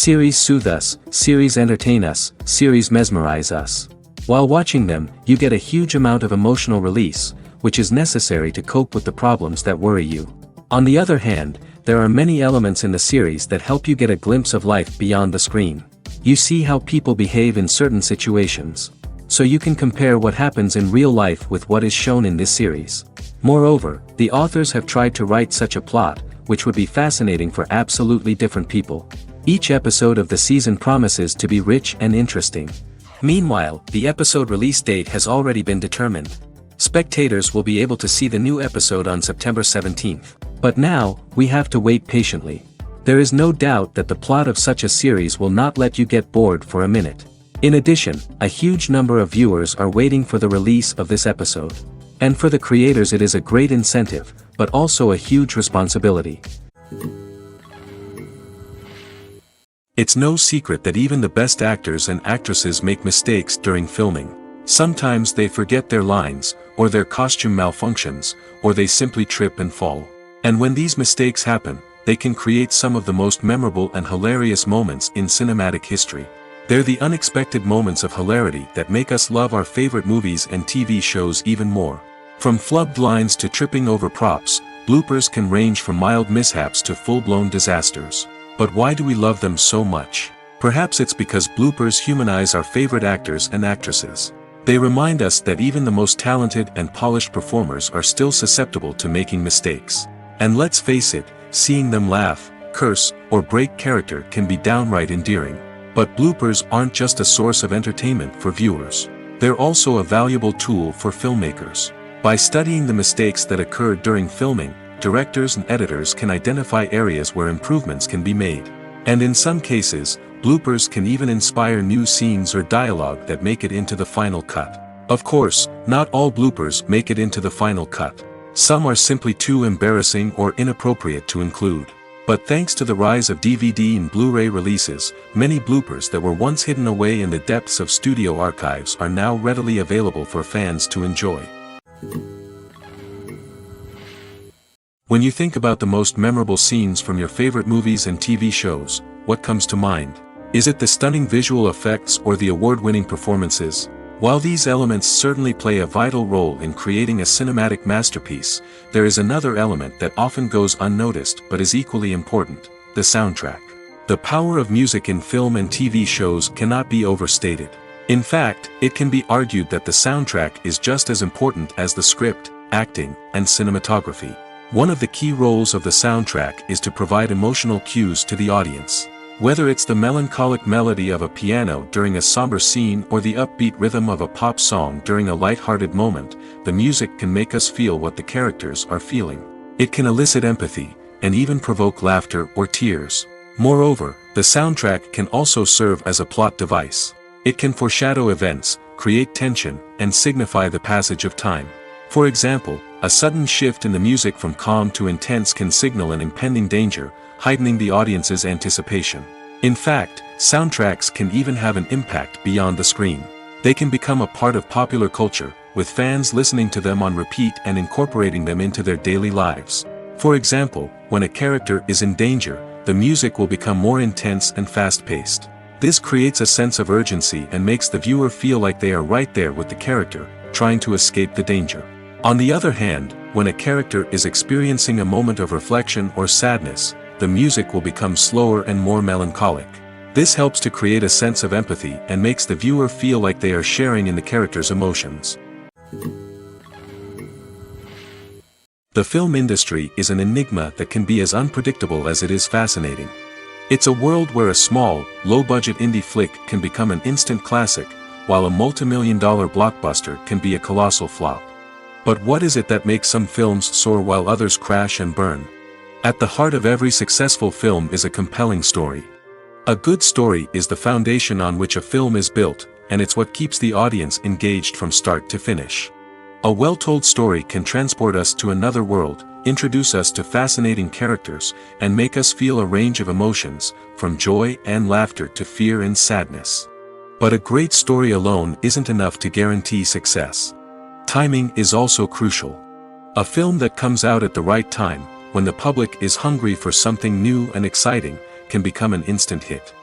Series soothe us, series entertain us, series mesmerize us. While watching them, you get a huge amount of emotional release, which is necessary to cope with the problems that worry you. On the other hand, there are many elements in the series that help you get a glimpse of life beyond the screen. You see how people behave in certain situations. So you can compare what happens in real life with what is shown in this series. Moreover, the authors have tried to write such a plot, which would be fascinating for absolutely different people. Each episode of the season promises to be rich and interesting. Meanwhile, the episode release date has already been determined. Spectators will be able to see the new episode on September 17th. But now, we have to wait patiently. There is no doubt that the plot of such a series will not let you get bored for a minute. In addition, a huge number of viewers are waiting for the release of this episode. And for the creators it is a great incentive, but also a huge responsibility. It's no secret that even the best actors and actresses make mistakes during filming. Sometimes they forget their lines, or their costume malfunctions, or they simply trip and fall. And when these mistakes happen, they can create some of the most memorable and hilarious moments in cinematic history. They're the unexpected moments of hilarity that make us love our favorite movies and TV shows even more. From flubbed lines to tripping over props, bloopers can range from mild mishaps to full-blown disasters. But why do we love them so much? Perhaps it's because bloopers humanize our favorite actors and actresses. They remind us that even the most talented and polished performers are still susceptible to making mistakes. And let's face it, seeing them laugh, curse, or break character can be downright endearing. But bloopers aren't just a source of entertainment for viewers. They're also a valuable tool for filmmakers. By studying the mistakes that occurred during filming, directors and editors can identify areas where improvements can be made. And in some cases, bloopers can even inspire new scenes or dialogue that make it into the final cut. Of course, not all bloopers make it into the final cut. Some are simply too embarrassing or inappropriate to include. But thanks to the rise of DVD and Blu-ray releases, many bloopers that were once hidden away in the depths of studio archives are now readily available for fans to enjoy. When you think about the most memorable scenes from your favorite movies and TV shows, what comes to mind? Is it the stunning visual effects or the award-winning performances? While these elements certainly play a vital role in creating a cinematic masterpiece, there is another element that often goes unnoticed but is equally important: the soundtrack. The power of music in film and TV shows cannot be overstated. In fact, it can be argued that the soundtrack is just as important as the script, acting, and cinematography. One of the key roles of the soundtrack is to provide emotional cues to the audience. Whether it's the melancholic melody of a piano during a somber scene or the upbeat rhythm of a pop song during a light-hearted moment, the music can make us feel what the characters are feeling. It can elicit empathy, and even provoke laughter or tears. Moreover, the soundtrack can also serve as a plot device. It can foreshadow events, create tension, and signify the passage of time. For example, a sudden shift in the music from calm to intense can signal an impending danger, heightening the audience's anticipation. In fact, soundtracks can even have an impact beyond the screen. They can become a part of popular culture, with fans listening to them on repeat and incorporating them into their daily lives. For example, when a character is in danger, the music will become more intense and fast-paced. This creates a sense of urgency and makes the viewer feel like they are right there with the character, trying to escape the danger. On the other hand, when a character is experiencing a moment of reflection or sadness, the music will become slower and more melancholic. This helps to create a sense of empathy and makes the viewer feel like they are sharing in the character's emotions. The film industry is an enigma that can be as unpredictable as it is fascinating. It's a world where a small, low-budget indie flick can become an instant classic, while a multi-million-dollar blockbuster can be a colossal flop. But what is it that makes some films soar while others crash and burn? At the heart of every successful film is a compelling story. A good story is the foundation on which a film is built, and it's what keeps the audience engaged from start to finish. A well-told story can transport us to another world, introduce us to fascinating characters, and make us feel a range of emotions, from joy and laughter to fear and sadness. But a great story alone isn't enough to guarantee success. Timing is also crucial. A film that comes out at the right time, when the public is hungry for something new and exciting, can become an instant hit.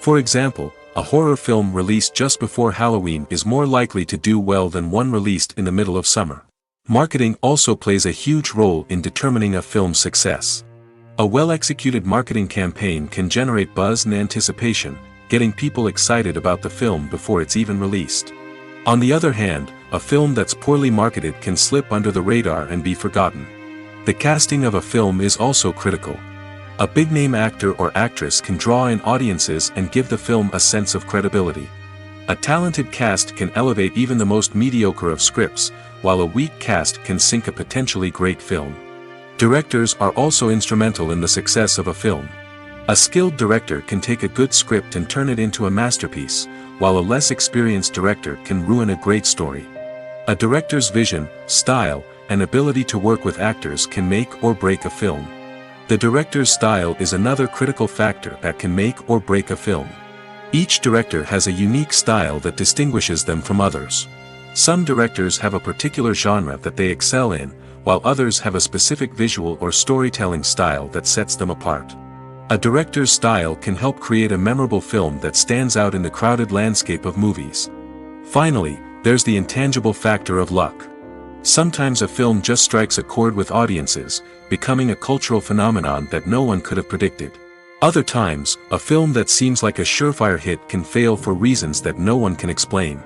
For example, a horror film released just before Halloween is more likely to do well than one released in the middle of summer. Marketing also plays a huge role in determining a film's success. A well-executed marketing campaign can generate buzz and anticipation, getting people excited about the film before it's even released. On the other hand, a film that's poorly marketed can slip under the radar and be forgotten. The casting of a film is also critical. A big-name actor or actress can draw in audiences and give the film a sense of credibility. A talented cast can elevate even the most mediocre of scripts, while a weak cast can sink a potentially great film. Directors are also instrumental in the success of a film. A skilled director can take a good script and turn it into a masterpiece, while a less experienced director can ruin a great story. A director's vision, style, and ability to work with actors can make or break a film. The director's style is another critical factor that can make or break a film. Each director has a unique style that distinguishes them from others. Some directors have a particular genre that they excel in, while others have a specific visual or storytelling style that sets them apart. A director's style can help create a memorable film that stands out in the crowded landscape of movies. Finally, there's the intangible factor of luck. Sometimes a film just strikes a chord with audiences, becoming a cultural phenomenon that no one could have predicted. Other times, a film that seems like a surefire hit can fail for reasons that no one can explain.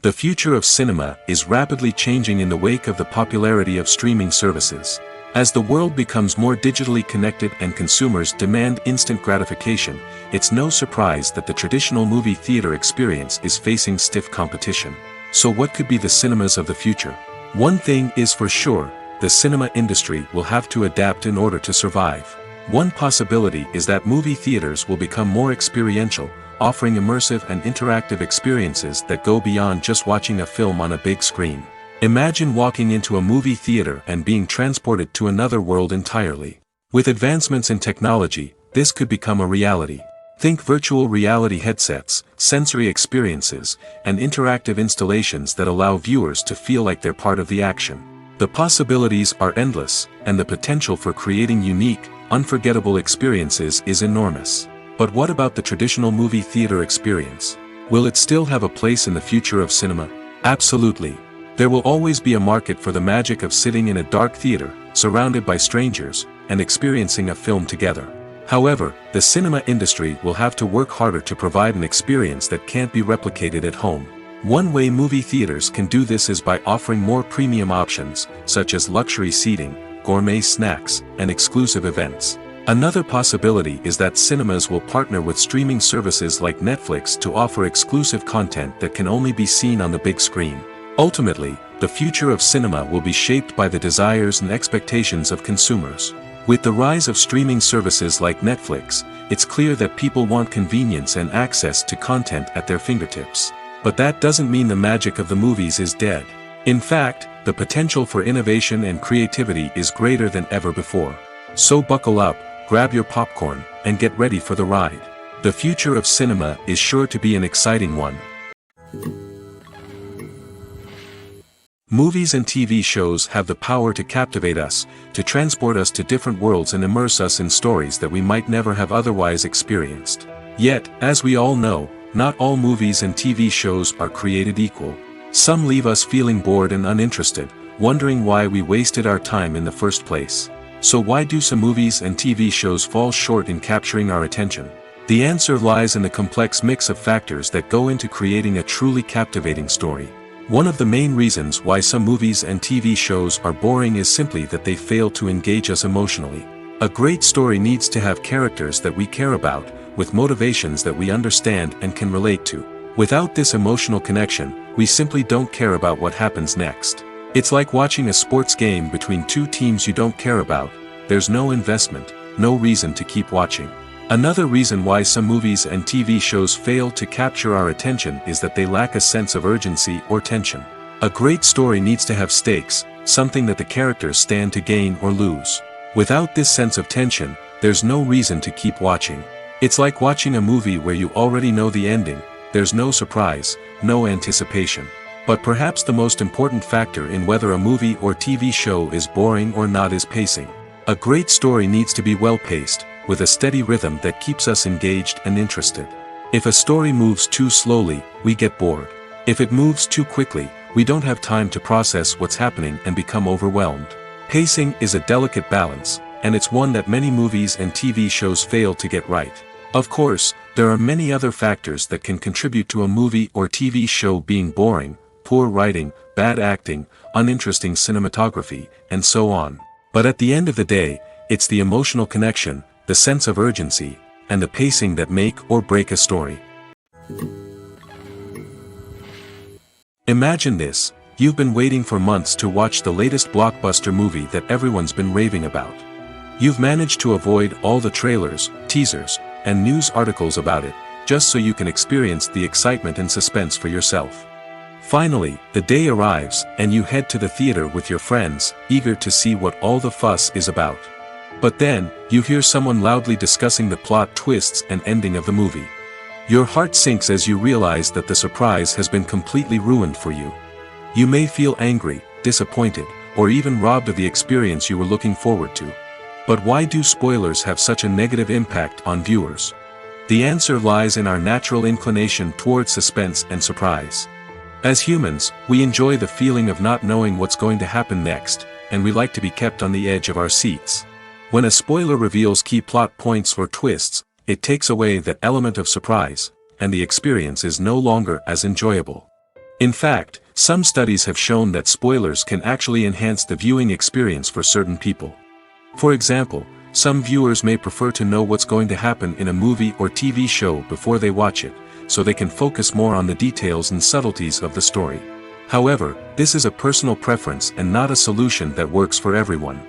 The future of cinema is rapidly changing in the wake of the popularity of streaming services. As the world becomes more digitally connected and consumers demand instant gratification, it's no surprise that the traditional movie theater experience is facing stiff competition. So what could be the cinemas of the future? One thing is for sure, the cinema industry will have to adapt in order to survive. One possibility is that movie theaters will become more experiential, offering immersive and interactive experiences that go beyond just watching a film on a big screen. Imagine walking into a movie theater and being transported to another world entirely. With advancements in technology, this could become a reality. Think virtual reality headsets, sensory experiences, and interactive installations that allow viewers to feel like they're part of the action. The possibilities are endless, and the potential for creating unique, unforgettable experiences is enormous. But what about the traditional movie theater experience? Will it still have a place in the future of cinema? Absolutely. There will always be a market for the magic of sitting in a dark theater, surrounded by strangers, and experiencing a film together. However, the cinema industry will have to work harder to provide an experience that can't be replicated at home. One way movie theaters can do this is by offering more premium options, such as luxury seating, gourmet snacks, and exclusive events. Another possibility is that cinemas will partner with streaming services like Netflix to offer exclusive content that can only be seen on the big screen. Ultimately, the future of cinema will be shaped by the desires and expectations of consumers. With the rise of streaming services like Netflix, it's clear that people want convenience and access to content at their fingertips. But that doesn't mean the magic of the movies is dead. In fact, the potential for innovation and creativity is greater than ever before. So buckle up, grab your popcorn, and get ready for the ride. The future of cinema is sure to be an exciting one. Movies and TV shows have the power to captivate us, to transport us to different worlds and immerse us in stories that we might never have otherwise experienced. Yet, as we all know, not all movies and TV shows are created equal. Some leave us feeling bored and uninterested, wondering why we wasted our time in the first place. So why do some movies and TV shows fall short in capturing our attention? The answer lies in the complex mix of factors that go into creating a truly captivating story. One of the main reasons why some movies and TV shows are boring is simply that they fail to engage us emotionally. A great story needs to have characters that we care about, with motivations that we understand and can relate to. Without this emotional connection, we simply don't care about what happens next. It's like watching a sports game between two teams you don't care about. There's no investment, no reason to keep watching. Another reason why some movies and TV shows fail to capture our attention is that they lack a sense of urgency or tension. A great story needs to have stakes, something that the characters stand to gain or lose. Without this sense of tension, there's no reason to keep watching. It's like watching a movie where you already know the ending, there's no surprise, no anticipation. But perhaps the most important factor in whether a movie or TV show is boring or not is pacing. A great story needs to be well paced, with a steady rhythm that keeps us engaged and interested. If a story moves too slowly, we get bored. If it moves too quickly, we don't have time to process what's happening and become overwhelmed. Pacing is a delicate balance, and it's one that many movies and TV shows fail to get right. Of course, there are many other factors that can contribute to a movie or TV show being boring: poor writing, bad acting, uninteresting cinematography, and so on. But at the end of the day, it's the emotional connection, the sense of urgency, and the pacing that make or break a story. Imagine this: you've been waiting for months to watch the latest blockbuster movie that everyone's been raving about. You've managed to avoid all the trailers, teasers, and news articles about it, just so you can experience the excitement and suspense for yourself. Finally, the day arrives, and you head to the theater with your friends, eager to see what all the fuss is about. But then, you hear someone loudly discussing the plot twists and ending of the movie. Your heart sinks as you realize that the surprise has been completely ruined for you. You may feel angry, disappointed, or even robbed of the experience you were looking forward to. But why do spoilers have such a negative impact on viewers? The answer lies in our natural inclination toward suspense and surprise. As humans, we enjoy the feeling of not knowing what's going to happen next, and we like to be kept on the edge of our seats. When a spoiler reveals key plot points or twists, it takes away that element of surprise, and the experience is no longer as enjoyable. In fact, some studies have shown that spoilers can actually enhance the viewing experience for certain people. For example, some viewers may prefer to know what's going to happen in a movie or TV show before they watch it, so they can focus more on the details and subtleties of the story. However, this is a personal preference and not a solution that works for everyone.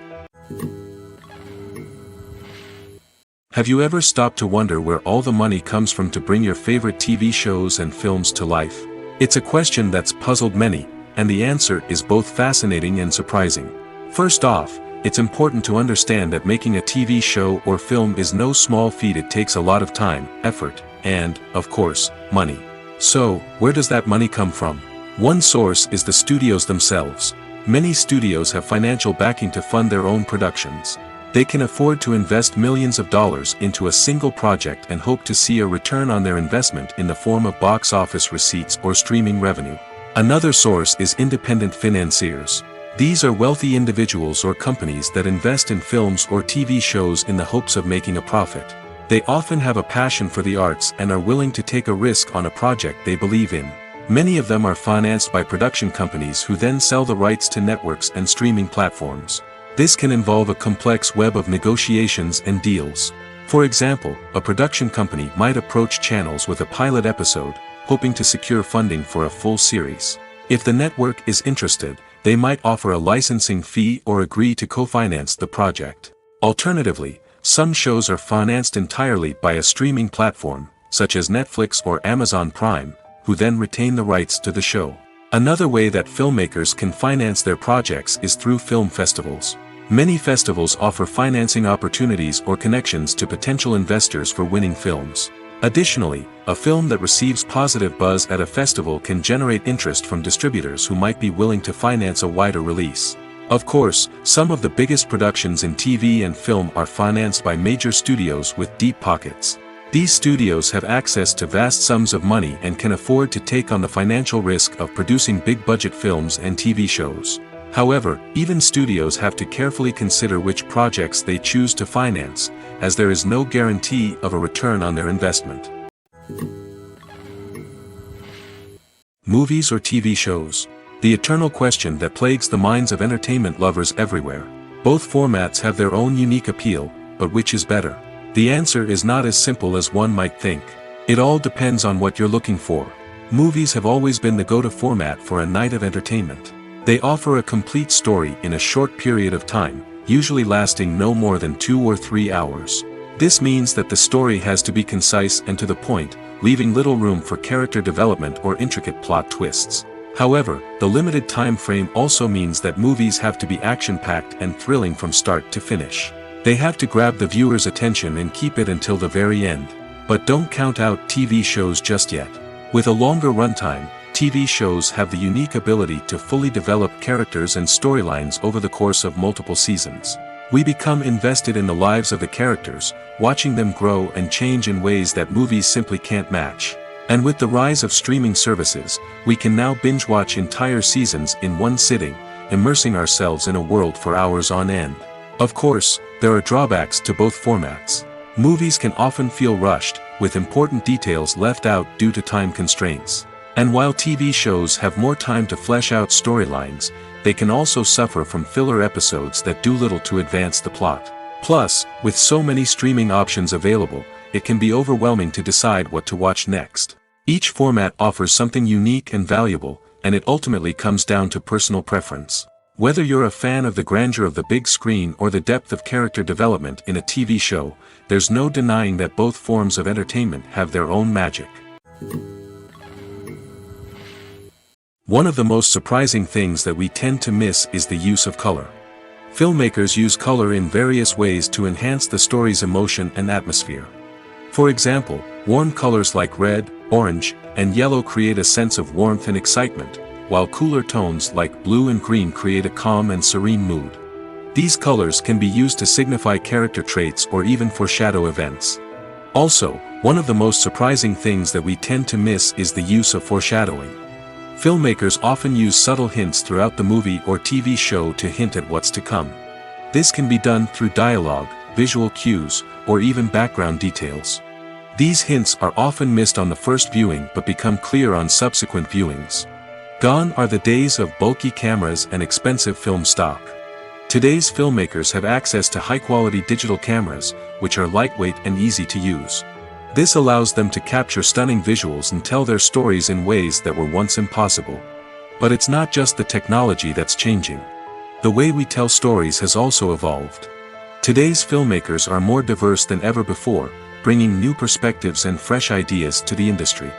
Have you ever stopped to wonder where all the money comes from to bring your favorite TV shows and films to life? It's a question that's puzzled many, and the answer is both fascinating and surprising. First off, it's important to understand that making a TV show or film is no small feat. It takes a lot of time, effort, and, of course, money. So, where does that money come from? One source is the studios themselves. Many studios have financial backing to fund their own productions. They can afford to invest millions of dollars into a single project and hope to see a return on their investment in the form of box office receipts or streaming revenue. Another source is independent financiers. These are wealthy individuals or companies that invest in films or TV shows in the hopes of making a profit. They often have a passion for the arts and are willing to take a risk on a project they believe in. Many of them are financed by production companies who then sell the rights to networks and streaming platforms. This can involve a complex web of negotiations and deals. For example, a production company might approach channels with a pilot episode, hoping to secure funding for a full series. If the network is interested, they might offer a licensing fee or agree to co-finance the project. Alternatively, some shows are financed entirely by a streaming platform, such as Netflix or Amazon Prime, who then retain the rights to the show. Another way that filmmakers can finance their projects is through film festivals. Many festivals offer financing opportunities or connections to potential investors for winning films. Additionally, a film that receives positive buzz at a festival can generate interest from distributors who might be willing to finance a wider release. Of course, some of the biggest productions in TV and film are financed by major studios with deep pockets. These studios have access to vast sums of money and can afford to take on the financial risk of producing big-budget films and TV shows. However, even studios have to carefully consider which projects they choose to finance, as there is no guarantee of a return on their investment. Movies or TV shows? The eternal question that plagues the minds of entertainment lovers everywhere. Both formats have their own unique appeal, but which is better? The answer is not as simple as one might think. It all depends on what you're looking for. Movies have always been the go-to format for a night of entertainment. They offer a complete story in a short period of time, usually lasting no more than 2 or 3 hours. This means that the story has to be concise and to the point, leaving little room for character development or intricate plot twists. However, the limited time frame also means that movies have to be action-packed and thrilling from start to finish. They have to grab the viewer's attention and keep it until the very end. But don't count out TV shows just yet. With a longer runtime, TV shows have the unique ability to fully develop characters and storylines over the course of multiple seasons. We become invested in the lives of the characters, watching them grow and change in ways that movies simply can't match. And with the rise of streaming services, we can now binge-watch entire seasons in one sitting, immersing ourselves in a world for hours on end. Of course, there are drawbacks to both formats. Movies can often feel rushed, with important details left out due to time constraints. And while TV shows have more time to flesh out storylines, they can also suffer from filler episodes that do little to advance the plot. Plus, with so many streaming options available, it can be overwhelming to decide what to watch next. Each format offers something unique and valuable, and it ultimately comes down to personal preference. Whether you're a fan of the grandeur of the big screen or the depth of character development in a TV show, there's no denying that both forms of entertainment have their own magic. One of the most surprising things that we tend to miss is the use of color. Filmmakers use color in various ways to enhance the story's emotion and atmosphere. For example, warm colors like red, orange, and yellow create a sense of warmth and excitement, while cooler tones like blue and green create a calm and serene mood. These colors can be used to signify character traits or even foreshadow events. Also, one of the most surprising things that we tend to miss is the use of foreshadowing. Filmmakers often use subtle hints throughout the movie or TV show to hint at what's to come. This can be done through dialogue, visual cues, or even background details. These hints are often missed on the first viewing but become clear on subsequent viewings. Gone are the days of bulky cameras and expensive film stock. Today's filmmakers have access to high-quality digital cameras, which are lightweight and easy to use. This allows them to capture stunning visuals and tell their stories in ways that were once impossible. But it's not just the technology that's changing. The way we tell stories has also evolved. Today's filmmakers are more diverse than ever before, bringing new perspectives and fresh ideas to the industry.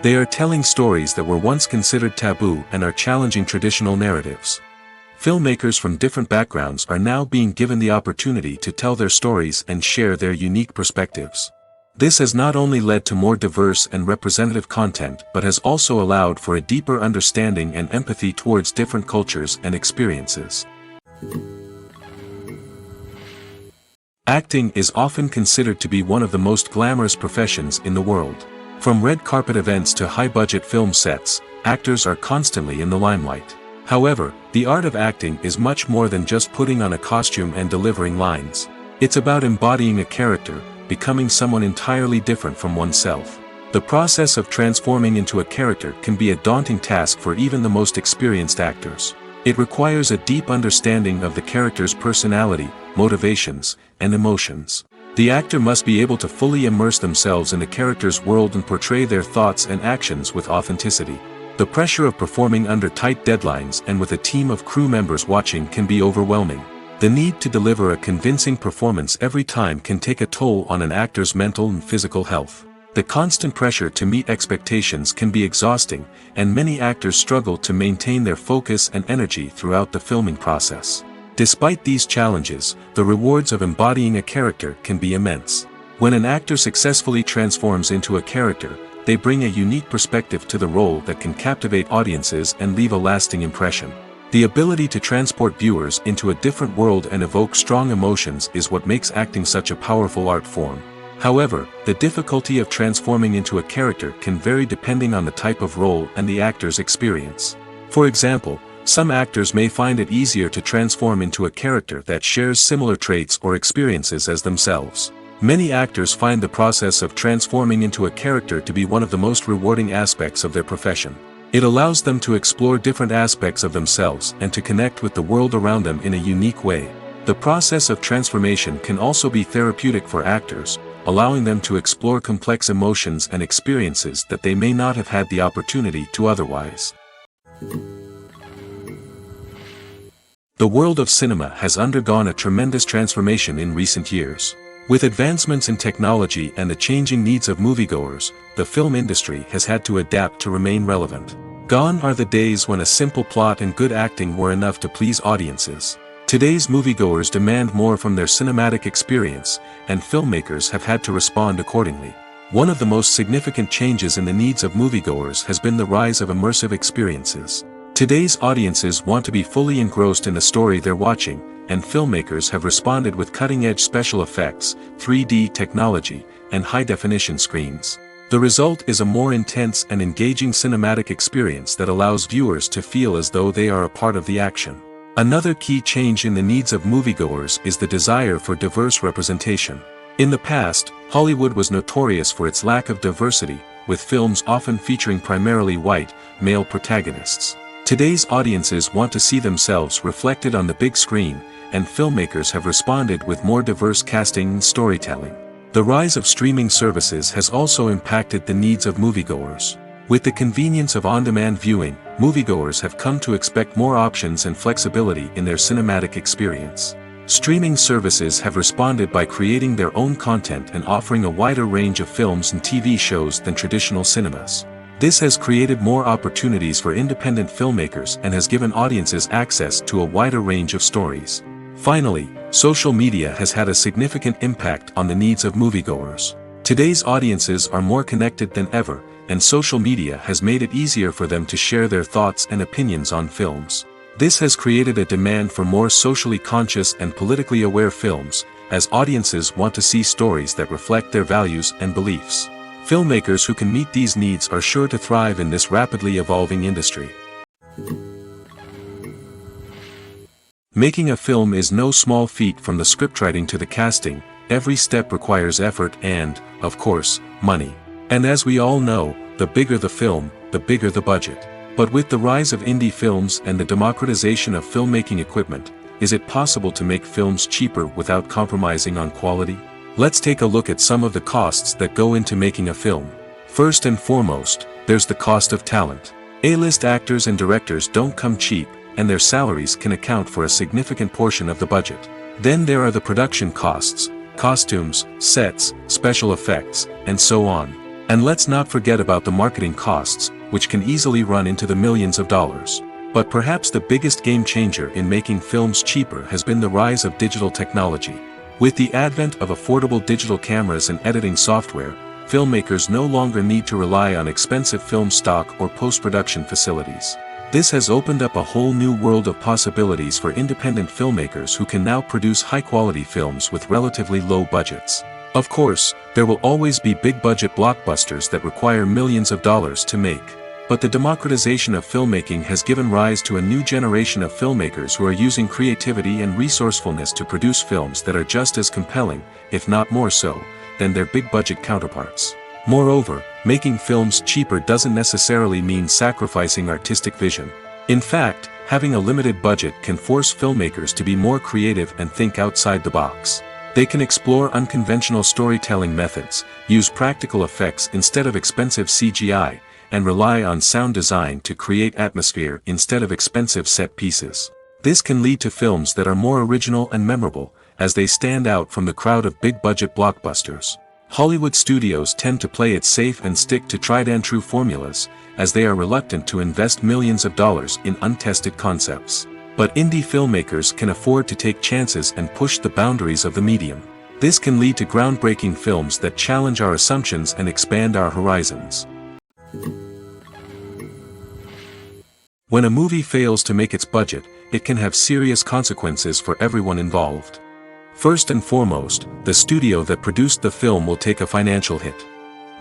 They are telling stories that were once considered taboo and are challenging traditional narratives. Filmmakers from different backgrounds are now being given the opportunity to tell their stories and share their unique perspectives. This has not only led to more diverse and representative content but has also allowed for a deeper understanding and empathy towards different cultures and experiences. Acting is often considered to be one of the most glamorous professions in the world. From red carpet events to high-budget film sets, actors are constantly in the limelight. However, the art of acting is much more than just putting on a costume and delivering lines. It's about embodying a character, becoming someone entirely different from oneself. The process of transforming into a character can be a daunting task for even the most experienced actors. It requires a deep understanding of the character's personality, motivations, and emotions. The actor must be able to fully immerse themselves in the character's world and portray their thoughts and actions with authenticity. The pressure of performing under tight deadlines and with a team of crew members watching can be overwhelming. The need to deliver a convincing performance every time can take a toll on an actor's mental and physical health. The constant pressure to meet expectations can be exhausting, and many actors struggle to maintain their focus and energy throughout the filming process. Despite these challenges, the rewards of embodying a character can be immense. When an actor successfully transforms into a character, they bring a unique perspective to the role that can captivate audiences and leave a lasting impression. The ability to transport viewers into a different world and evoke strong emotions is what makes acting such a powerful art form. However, the difficulty of transforming into a character can vary depending on the type of role and the actor's experience. For example, some actors may find it easier to transform into a character that shares similar traits or experiences as themselves. Many actors find the process of transforming into a character to be one of the most rewarding aspects of their profession. It allows them to explore different aspects of themselves and to connect with the world around them in a unique way. The process of transformation can also be therapeutic for actors, allowing them to explore complex emotions and experiences that they may not have had the opportunity to otherwise. The world of cinema has undergone a tremendous transformation in recent years. With advancements in technology and the changing needs of moviegoers, the film industry has had to adapt to remain relevant. Gone are the days when a simple plot and good acting were enough to please audiences. Today's moviegoers demand more from their cinematic experience, and filmmakers have had to respond accordingly. One of the most significant changes in the needs of moviegoers has been the rise of immersive experiences. Today's audiences want to be fully engrossed in the story they're watching, and filmmakers have responded with cutting-edge special effects, 3D technology, and high-definition screens. The result is a more intense and engaging cinematic experience that allows viewers to feel as though they are a part of the action. Another key change in the needs of moviegoers is the desire for diverse representation. In the past, Hollywood was notorious for its lack of diversity, with films often featuring primarily white, male protagonists. Today's audiences want to see themselves reflected on the big screen, and filmmakers have responded with more diverse casting and storytelling. The rise of streaming services has also impacted the needs of moviegoers. With the convenience of on-demand viewing, moviegoers have come to expect more options and flexibility in their cinematic experience. Streaming services have responded by creating their own content and offering a wider range of films and TV shows than traditional cinemas. This has created more opportunities for independent filmmakers and has given audiences access to a wider range of stories. Finally, social media has had a significant impact on the needs of moviegoers. Today's audiences are more connected than ever, and social media has made it easier for them to share their thoughts and opinions on films. This has created a demand for more socially conscious and politically aware films, as audiences want to see stories that reflect their values and beliefs. Filmmakers who can meet these needs are sure to thrive in this rapidly evolving industry. Making a film is no small feat. From the scriptwriting to the casting, every step requires effort and, of course, money. And as we all know, the bigger the film, the bigger the budget. But with the rise of indie films and the democratization of filmmaking equipment, is it possible to make films cheaper without compromising on quality? Let's take a look at some of the costs that go into making a film. First and foremost, there's the cost of talent. A-list actors and directors don't come cheap, and their salaries can account for a significant portion of the budget. Then there are the production costs, costumes, sets, special effects, and so on. And let's not forget about the marketing costs, which can easily run into the millions of dollars. But perhaps the biggest game changer in making films cheaper has been the rise of digital technology. With the advent of affordable digital cameras and editing software, filmmakers no longer need to rely on expensive film stock or post-production facilities. This has opened up a whole new world of possibilities for independent filmmakers who can now produce high-quality films with relatively low budgets. Of course, there will always be big-budget blockbusters that require millions of dollars to make. But the democratization of filmmaking has given rise to a new generation of filmmakers who are using creativity and resourcefulness to produce films that are just as compelling, if not more so, than their big-budget counterparts. Moreover, making films cheaper doesn't necessarily mean sacrificing artistic vision. In fact, having a limited budget can force filmmakers to be more creative and think outside the box. They can explore unconventional storytelling methods, use practical effects instead of expensive CGI, and rely on sound design to create atmosphere instead of expensive set pieces. This can lead to films that are more original and memorable, as they stand out from the crowd of big-budget blockbusters. Hollywood studios tend to play it safe and stick to tried-and-true formulas, as they are reluctant to invest millions of dollars in untested concepts. But indie filmmakers can afford to take chances and push the boundaries of the medium. This can lead to groundbreaking films that challenge our assumptions and expand our horizons. When a movie fails to make its budget, it can have serious consequences for everyone involved. First and foremost, the studio that produced the film will take a financial hit.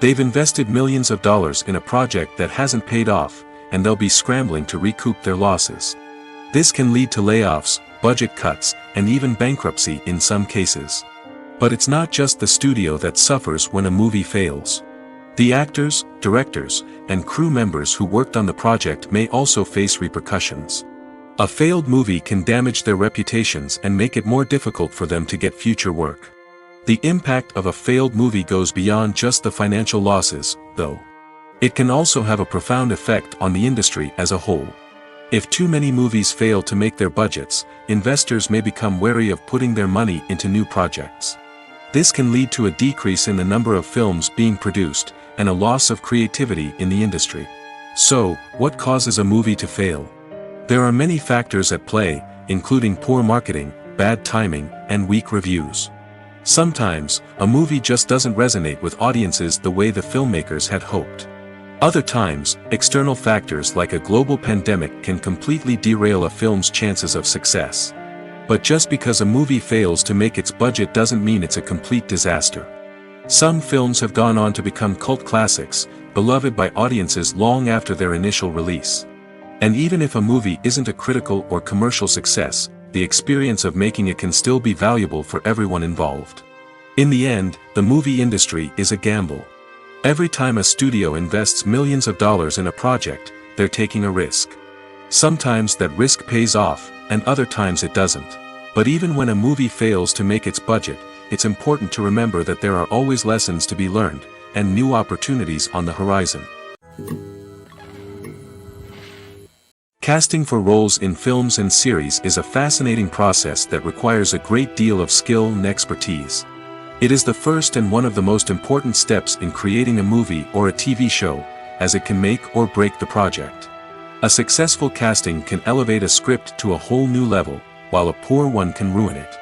They've invested millions of dollars in a project that hasn't paid off, and they'll be scrambling to recoup their losses. This can lead to layoffs, budget cuts, and even bankruptcy in some cases. But it's not just the studio that suffers when a movie fails. The actors, directors, and crew members who worked on the project may also face repercussions. A failed movie can damage their reputations and make it more difficult for them to get future work. The impact of a failed movie goes beyond just the financial losses, though. It can also have a profound effect on the industry as a whole. If too many movies fail to make their budgets, investors may become wary of putting their money into new projects. This can lead to a decrease in the number of films being produced, and a loss of creativity in the industry. So, what causes a movie to fail? There are many factors at play, including poor marketing, bad timing, and weak reviews. Sometimes, a movie just doesn't resonate with audiences the way the filmmakers had hoped. Other times, external factors like a global pandemic can completely derail a film's chances of success. But just because a movie fails to make its budget doesn't mean it's a complete disaster. Some films have gone on to become cult classics, beloved by audiences long after their initial release. And even if a movie isn't a critical or commercial success, the experience of making it can still be valuable for everyone involved. In the end, the movie industry is a gamble. Every time a studio invests millions of dollars in a project, they're taking a risk. Sometimes that risk pays off, and other times it doesn't. But even when a movie fails to make its budget, it's important to remember that there are always lessons to be learned, and new opportunities on the horizon. Casting for roles in films and series is a fascinating process that requires a great deal of skill and expertise. It is the first and one of the most important steps in creating a movie or a TV show, as it can make or break the project. A successful casting can elevate a script to a whole new level, while a poor one can ruin it.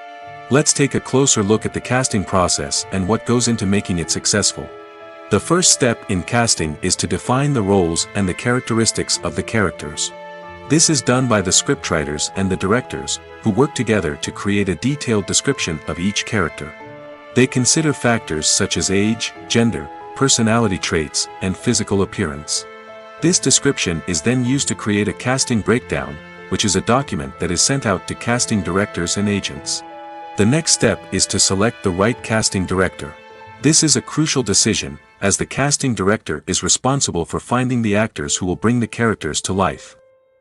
Let's take a closer look at the casting process and what goes into making it successful. The first step in casting is to define the roles and the characteristics of the characters. This is done by the scriptwriters and the directors, who work together to create a detailed description of each character. They consider factors such as age, gender, personality traits, and physical appearance. This description is then used to create a casting breakdown, which is a document that is sent out to casting directors and agents. The next step is to select the right casting director. This is a crucial decision, as the casting director is responsible for finding the actors who will bring the characters to life.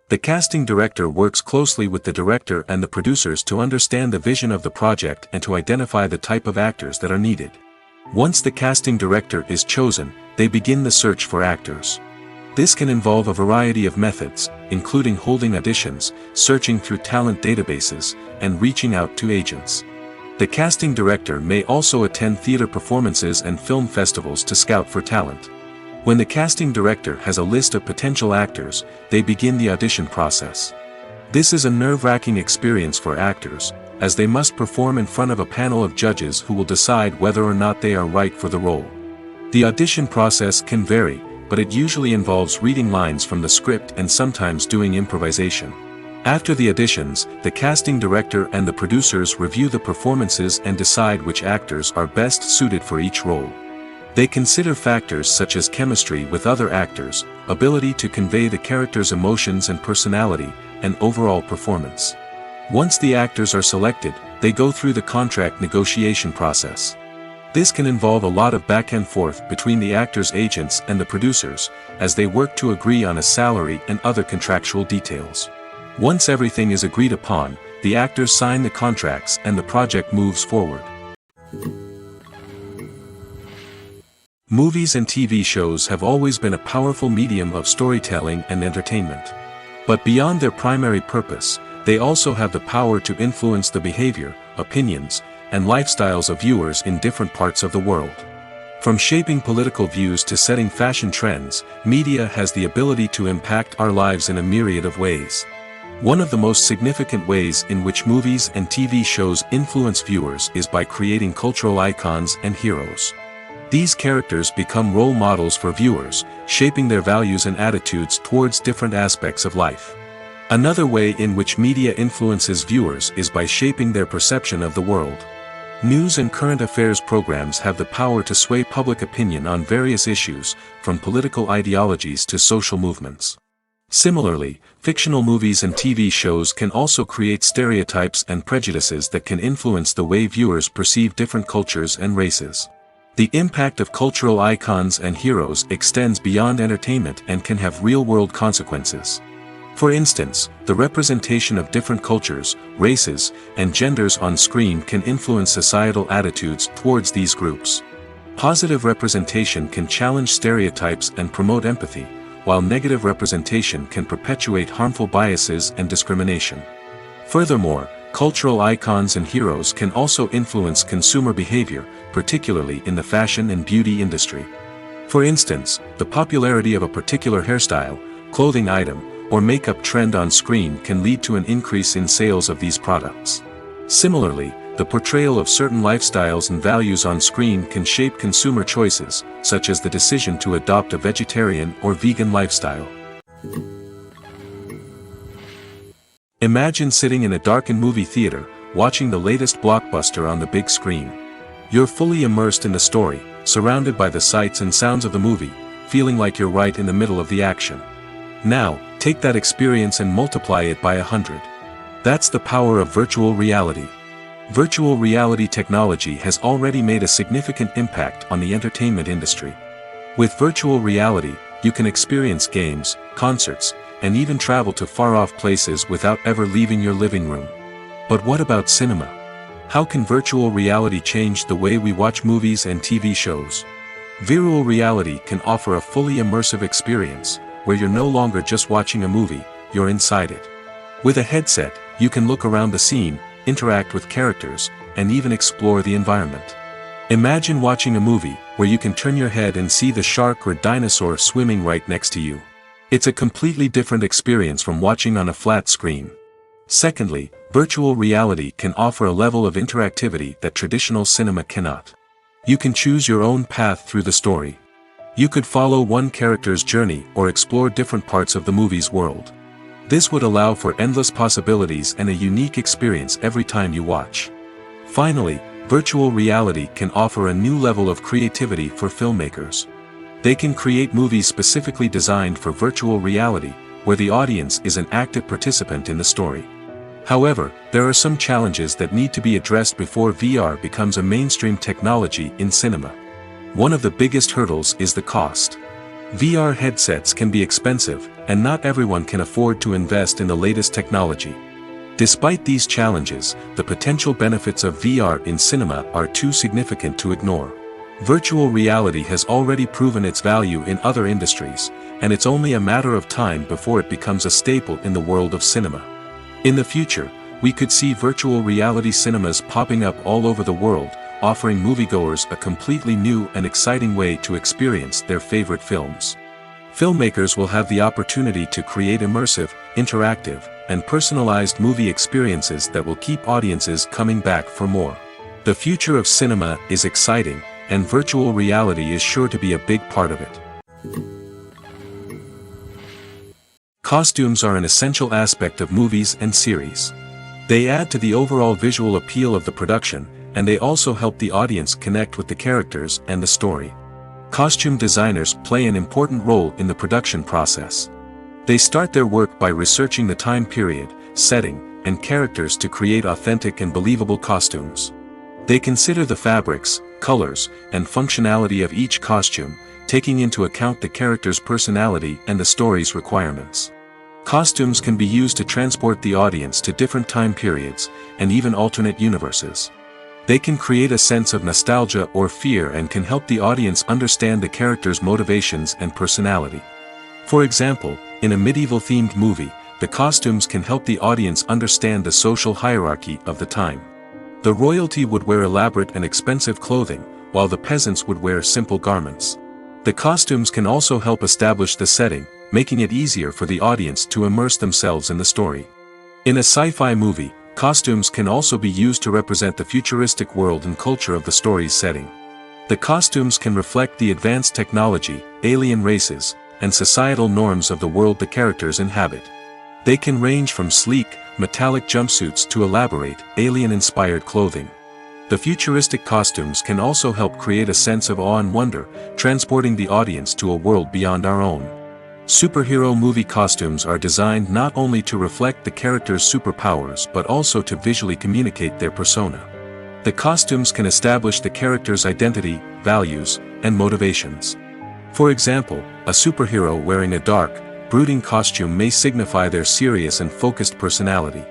The casting director works closely with the director and the producers to understand the vision of the project and to identify the type of actors that are needed. Once the casting director is chosen, they begin the search for actors. This can involve a variety of methods, including holding auditions, searching through talent databases, and reaching out to agents. The casting director may also attend theater performances and film festivals to scout for talent. When the casting director has a list of potential actors, they begin the audition process. This is a nerve-wracking experience for actors, as they must perform in front of a panel of judges who will decide whether or not they are right for the role. The audition process can vary, but it usually involves reading lines from the script and sometimes doing improvisation. After the auditions, the casting director and the producers review the performances and decide which actors are best suited for each role. They consider factors such as chemistry with other actors, ability to convey the character's emotions and personality, and overall performance. Once the actors are selected, they go through the contract negotiation process. This can involve a lot of back and forth between the actors' agents and the producers, as they work to agree on a salary and other contractual details. Once everything is agreed upon, the actors sign the contracts and the project moves forward. Movies and TV shows have always been a powerful medium of storytelling and entertainment. But beyond their primary purpose, they also have the power to influence the behavior, opinions, and lifestyles of viewers in different parts of the world. From shaping political views to setting fashion trends, media has the ability to impact our lives in a myriad of ways. One of the most significant ways in which movies and TV shows influence viewers is by creating cultural icons and heroes. These characters become role models for viewers, shaping their values and attitudes towards different aspects of life. Another way in which media influences viewers is by shaping their perception of the world. News and current affairs programs have the power to sway public opinion on various issues, from political ideologies to social movements. Similarly, fictional movies and TV shows can also create stereotypes and prejudices that can influence the way viewers perceive different cultures and races. The impact of cultural icons and heroes extends beyond entertainment and can have real-world consequences. For instance, the representation of different cultures, races, and genders on screen can influence societal attitudes towards these groups. Positive representation can challenge stereotypes and promote empathy, while negative representation can perpetuate harmful biases and discrimination. Furthermore, cultural icons and heroes can also influence consumer behavior, particularly in the fashion and beauty industry. For instance, the popularity of a particular hairstyle, clothing item, or makeup trend on screen can lead to an increase in sales of these products. Similarly, the portrayal of certain lifestyles and values on screen can shape consumer choices, such as the decision to adopt a vegetarian or vegan lifestyle. Imagine sitting in a darkened movie theater, watching the latest blockbuster on the big screen. You're fully immersed in the story, surrounded by the sights and sounds of the movie, feeling like you're right in the middle of the action. Now, take that experience and multiply it by 100. That's the power of virtual reality. Virtual reality technology has already made a significant impact on the entertainment industry. With virtual reality, you can experience games, concerts, and even travel to far-off places without ever leaving your living room. But what about cinema? How can virtual reality change the way we watch movies and TV shows? Virtual reality can offer a fully immersive experience, where you're no longer just watching a movie, you're inside it. With a headset, you can look around the scene, interact with characters, and even explore the environment. Imagine watching a movie where you can turn your head and see the shark or dinosaur swimming right next to you. It's a completely different experience from watching on a flat screen. Secondly, virtual reality can offer a level of interactivity that traditional cinema cannot. You can choose your own path through the story. You could follow one character's journey or explore different parts of the movie's world. This would allow for endless possibilities and a unique experience every time you watch. Finally, virtual reality can offer a new level of creativity for filmmakers. They can create movies specifically designed for virtual reality, where the audience is an active participant in the story. However, there are some challenges that need to be addressed before VR becomes a mainstream technology in cinema. One of the biggest hurdles is the cost. VR headsets can be expensive, and not everyone can afford to invest in the latest technology. Despite these challenges, the potential benefits of VR in cinema are too significant to ignore. Virtual reality has already proven its value in other industries, and it's only a matter of time before it becomes a staple in the world of cinema. In the future, we could see virtual reality cinemas popping up all over the world, offering moviegoers a completely new and exciting way to experience their favorite films. Filmmakers will have the opportunity to create immersive, interactive, and personalized movie experiences that will keep audiences coming back for more. The future of cinema is exciting, and virtual reality is sure to be a big part of it. Costumes are an essential aspect of movies and series. They add to the overall visual appeal of the production, and they also help the audience connect with the characters and the story. Costume designers play an important role in the production process. They start their work by researching the time period, setting, and characters to create authentic and believable costumes. They consider the fabrics, colors, and functionality of each costume, taking into account the character's personality and the story's requirements. Costumes can be used to transport the audience to different time periods, and even alternate universes. They can create a sense of nostalgia or fear and can help the audience understand the character's motivations and personality. For example, in a medieval-themed movie, the costumes can help the audience understand the social hierarchy of the time. The royalty would wear elaborate and expensive clothing, while the peasants would wear simple garments. The costumes can also help establish the setting, making it easier for the audience to immerse themselves in the story. In a sci-fi movie, costumes can also be used to represent the futuristic world and culture of the story's setting. The costumes can reflect the advanced technology, alien races, and societal norms of the world the characters inhabit. They can range from sleek, metallic jumpsuits to elaborate, alien-inspired clothing. The futuristic costumes can also help create a sense of awe and wonder, transporting the audience to a world beyond our own. Superhero movie costumes are designed not only to reflect the character's superpowers but also to visually communicate their persona. The costumes can establish the character's identity, values, and motivations. For example, a superhero wearing a dark, brooding costume may signify their serious and focused personality.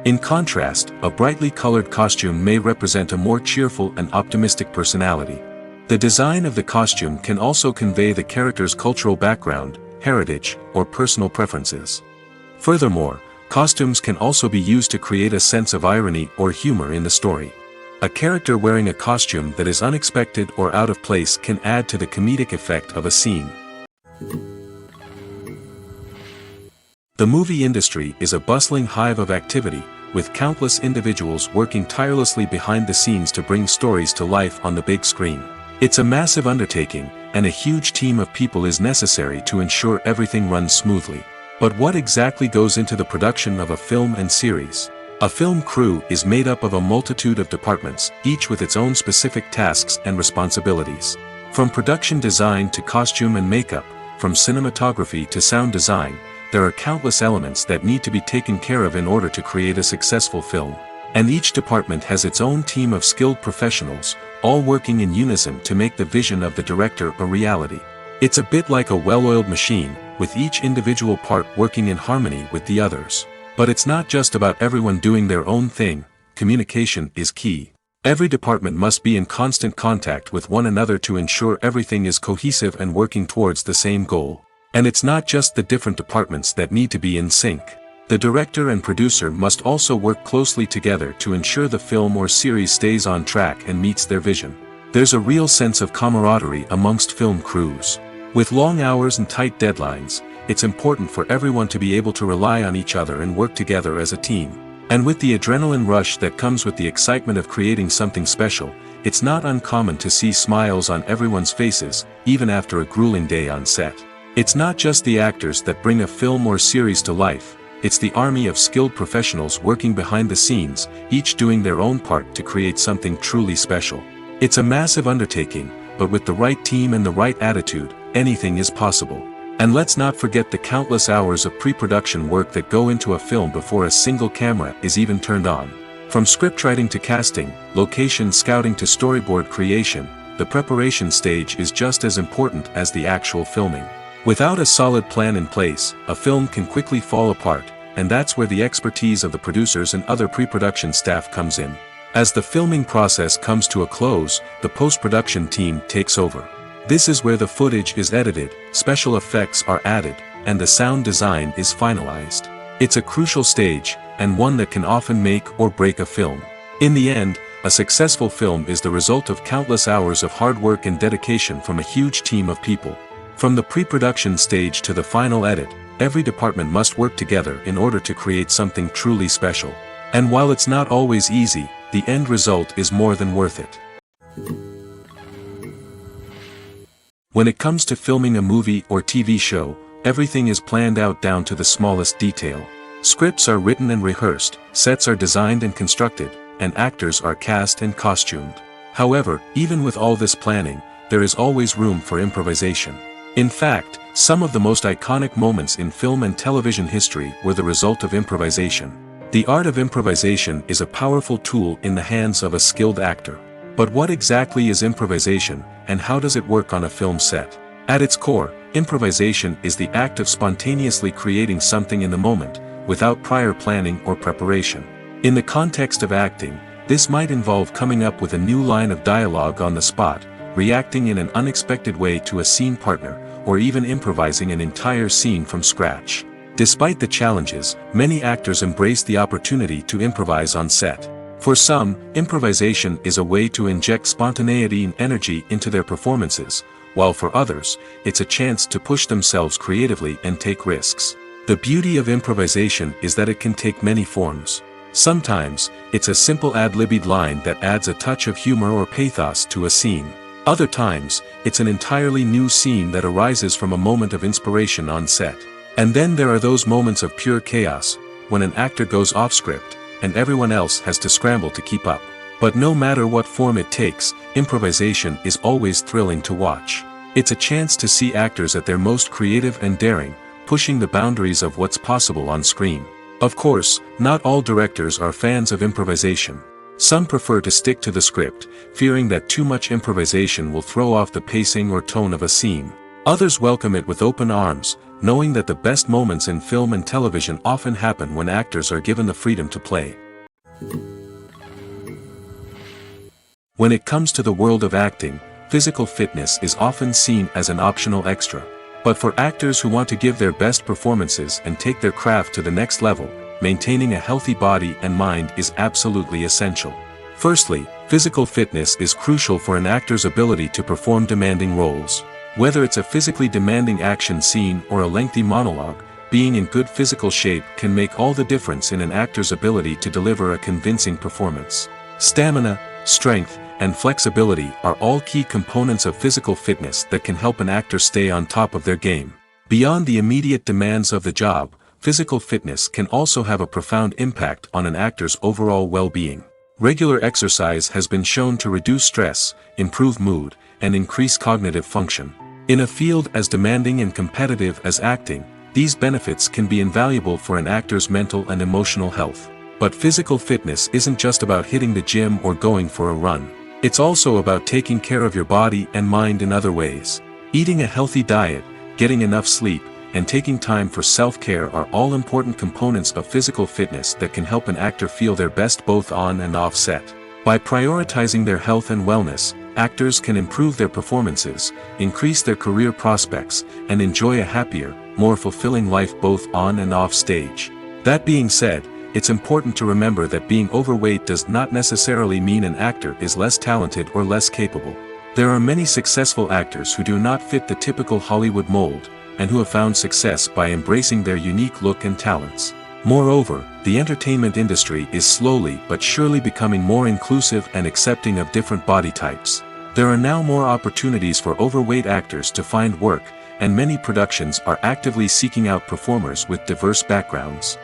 In contrast, a brightly colored costume may represent a more cheerful and optimistic personality. The design of the costume can also convey the character's cultural background, heritage, or personal preferences. Furthermore, costumes can also be used to create a sense of irony or humor in the story. A character wearing a costume that is unexpected or out of place can add to the comedic effect of a scene. The movie industry is a bustling hive of activity, with countless individuals working tirelessly behind the scenes to bring stories to life on the big screen. It's a massive undertaking, and a huge team of people is necessary to ensure everything runs smoothly. But what exactly goes into the production of a film and series? A film crew is made up of a multitude of departments, each with its own specific tasks and responsibilities. From production design to costume and makeup, from cinematography to sound design, there are countless elements that need to be taken care of in order to create a successful film. And each department has its own team of skilled professionals, all working in unison to make the vision of the director a reality. It's a bit like a well-oiled machine, with each individual part working in harmony with the others. But it's not just about everyone doing their own thing. Communication is key. Every department must be in constant contact with one another to ensure everything is cohesive and working towards the same goal. And it's not just the different departments that need to be in sync. The director and producer must also work closely together to ensure the film or series stays on track and meets their vision. There's a real sense of camaraderie amongst film crews. With long hours and tight deadlines, it's important for everyone to be able to rely on each other and work together as a team. And with the adrenaline rush that comes with the excitement of creating something special, it's not uncommon to see smiles on everyone's faces, even after a grueling day on set. It's not just the actors that bring a film or series to life, it's the army of skilled professionals working behind the scenes, each doing their own part to create something truly special. It's a massive undertaking, but with the right team and the right attitude, anything is possible. And let's not forget the countless hours of pre-production work that go into a film before a single camera is even turned on. From scriptwriting to casting, location scouting to storyboard creation, the preparation stage is just as important as the actual filming. Without a solid plan in place, a film can quickly fall apart, and that's where the expertise of the producers and other pre-production staff comes in. As the filming process comes to a close, the post-production team takes over. This is where the footage is edited, special effects are added, and the sound design is finalized. It's a crucial stage, and one that can often make or break a film. In the end, a successful film is the result of countless hours of hard work and dedication from a huge team of people. From the pre-production stage to the final edit, every department must work together in order to create something truly special. And while it's not always easy, the end result is more than worth it. When it comes to filming a movie or TV show, everything is planned out down to the smallest detail. Scripts are written and rehearsed, sets are designed and constructed, and actors are cast and costumed. However, even with all this planning, there is always room for improvisation. In fact, some of the most iconic moments in film and television history were the result of improvisation. The art of improvisation is a powerful tool in the hands of a skilled actor. But what exactly is improvisation, and how does it work on a film set? At its core, improvisation is the act of spontaneously creating something in the moment, without prior planning or preparation. In the context of acting, this might involve coming up with a new line of dialogue on the spot, reacting in an unexpected way to a scene partner, or even improvising an entire scene from scratch. Despite the challenges, many actors embrace the opportunity to improvise on set. For some, improvisation is a way to inject spontaneity and energy into their performances, while for others, it's a chance to push themselves creatively and take risks. The beauty of improvisation is that it can take many forms. Sometimes, it's a simple ad-libbed line that adds a touch of humor or pathos to a scene. Other times, it's an entirely new scene that arises from a moment of inspiration on set. And then there are those moments of pure chaos, when an actor goes off script, and everyone else has to scramble to keep up. But no matter what form it takes, improvisation is always thrilling to watch. It's a chance to see actors at their most creative and daring, pushing the boundaries of what's possible on screen. Of course, not all directors are fans of improvisation. Some prefer to stick to the script, fearing that too much improvisation will throw off the pacing or tone of a scene. Others welcome it with open arms, knowing that the best moments in film and television often happen when actors are given the freedom to play. When it comes to the world of acting, physical fitness is often seen as an optional extra. But for actors who want to give their best performances and take their craft to the next level, maintaining a healthy body and mind is absolutely essential. Firstly, physical fitness is crucial for an actor's ability to perform demanding roles. Whether it's a physically demanding action scene or a lengthy monologue, being in good physical shape can make all the difference in an actor's ability to deliver a convincing performance. Stamina, strength, and flexibility are all key components of physical fitness that can help an actor stay on top of their game. Beyond the immediate demands of the job, physical fitness can also have a profound impact on an actor's overall well-being. Regular exercise has been shown to reduce stress, improve mood, and increase cognitive function. In a field as demanding and competitive as acting, these benefits can be invaluable for an actor's mental and emotional health. But physical fitness isn't just about hitting the gym or going for a run. It's also about taking care of your body and mind in other ways. Eating a healthy diet, getting enough sleep, and taking time for self-care are all important components of physical fitness that can help an actor feel their best both on and off set. By prioritizing their health and wellness, actors can improve their performances, increase their career prospects, and enjoy a happier, more fulfilling life both on and off stage. That being said, it's important to remember that being overweight does not necessarily mean an actor is less talented or less capable. There are many successful actors who do not fit the typical Hollywood mold, and who have found success by embracing their unique look and talents. Moreover, the entertainment industry is slowly but surely becoming more inclusive and accepting of different body types. There are now more opportunities for overweight actors to find work, and many productions are actively seeking out performers with diverse backgrounds.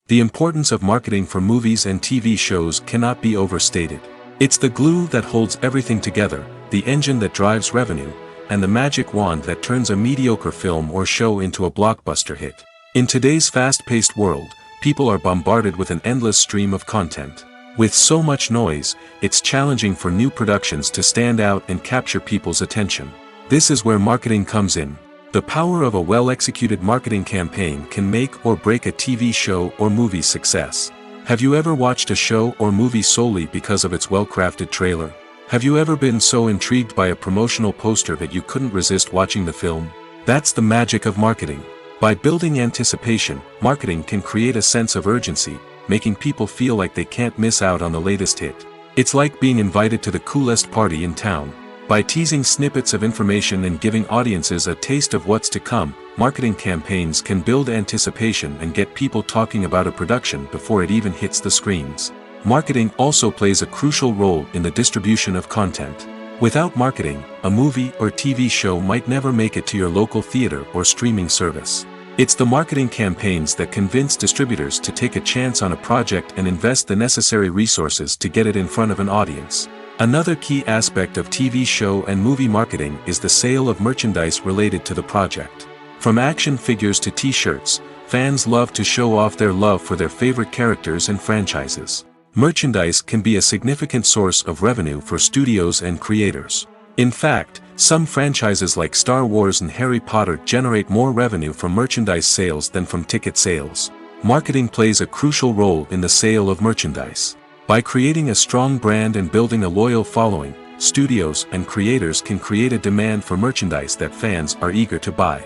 The importance of marketing for movies and TV shows cannot be overstated. It's the glue that holds everything together, the engine that drives revenue, and the magic wand that turns a mediocre film or show into a blockbuster hit. In today's fast-paced world, people are bombarded with an endless stream of content. With so much noise, it's challenging for new productions to stand out and capture people's attention. This is where marketing comes in. The power of a well-executed marketing campaign can make or break a TV show or movie's success. Have you ever watched a show or movie solely because of its well-crafted trailer? Have you ever been so intrigued by a promotional poster that you couldn't resist watching the film? That's the magic of marketing. By building anticipation, marketing can create a sense of urgency, making people feel like they can't miss out on the latest hit. It's like being invited to the coolest party in town. By teasing snippets of information and giving audiences a taste of what's to come, marketing campaigns can build anticipation and get people talking about a production before it even hits the screens. Marketing also plays a crucial role in the distribution of content. Without marketing, a movie or TV show might never make it to your local theater or streaming service. It's the marketing campaigns that convince distributors to take a chance on a project and invest the necessary resources to get it in front of an audience. Another key aspect of TV show and movie marketing is the sale of merchandise related to the project. From action figures to t-shirts, fans love to show off their love for their favorite characters and franchises. Merchandise can be a significant source of revenue for studios and creators. In fact, some franchises like Star Wars and Harry Potter generate more revenue from merchandise sales than from ticket sales. Marketing plays a crucial role in the sale of merchandise. By creating a strong brand and building a loyal following, studios and creators can create a demand for merchandise that fans are eager to buy.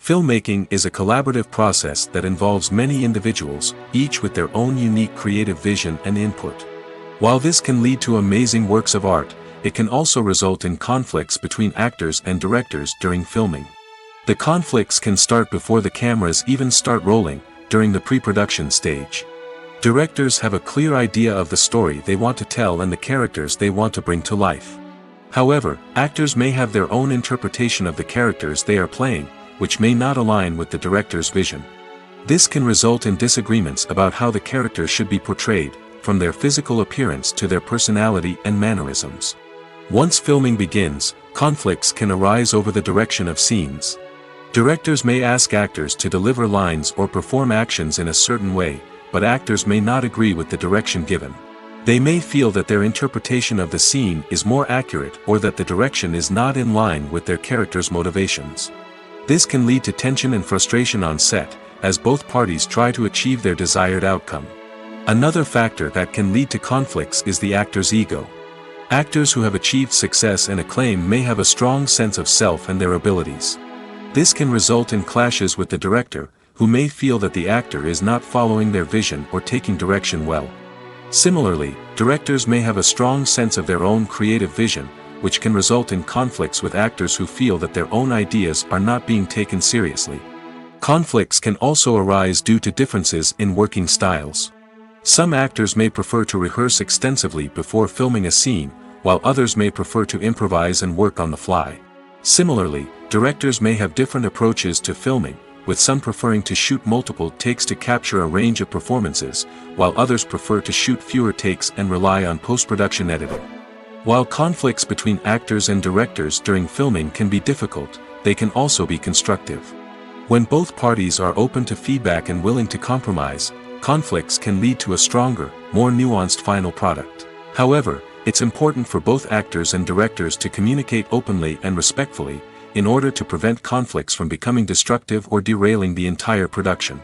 Filmmaking is a collaborative process that involves many individuals, each with their own unique creative vision and input. While this can lead to amazing works of art, it can also result in conflicts between actors and directors during filming. The conflicts can start before the cameras even start rolling, during the pre-production stage. Directors have a clear idea of the story they want to tell and the characters they want to bring to life. However, actors may have their own interpretation of the characters they are playing, which may not align with the director's vision. This can result in disagreements about how the characters should be portrayed, from their physical appearance to their personality and mannerisms. Once filming begins, conflicts can arise over the direction of scenes. Directors may ask actors to deliver lines or perform actions in a certain way, but actors may not agree with the direction given. They may feel that their interpretation of the scene is more accurate or that the direction is not in line with their character's motivations. This can lead to tension and frustration on set, as both parties try to achieve their desired outcome. Another factor that can lead to conflicts is the actor's ego. Actors who have achieved success and acclaim may have a strong sense of self and their abilities. This can result in clashes with the director, who may feel that the actor is not following their vision or taking direction well. Similarly, directors may have a strong sense of their own creative vision, which can result in conflicts with actors who feel that their own ideas are not being taken seriously. Conflicts can also arise due to differences in working styles. Some actors may prefer to rehearse extensively before filming a scene, while others may prefer to improvise and work on the fly. Similarly, directors may have different approaches to filming, with some preferring to shoot multiple takes to capture a range of performances, while others prefer to shoot fewer takes and rely on post-production editing. While conflicts between actors and directors during filming can be difficult, they can also be constructive. When both parties are open to feedback and willing to compromise, conflicts can lead to a stronger, more nuanced final product. However, it's important for both actors and directors to communicate openly and respectfully, in order to prevent conflicts from becoming destructive or derailing the entire production.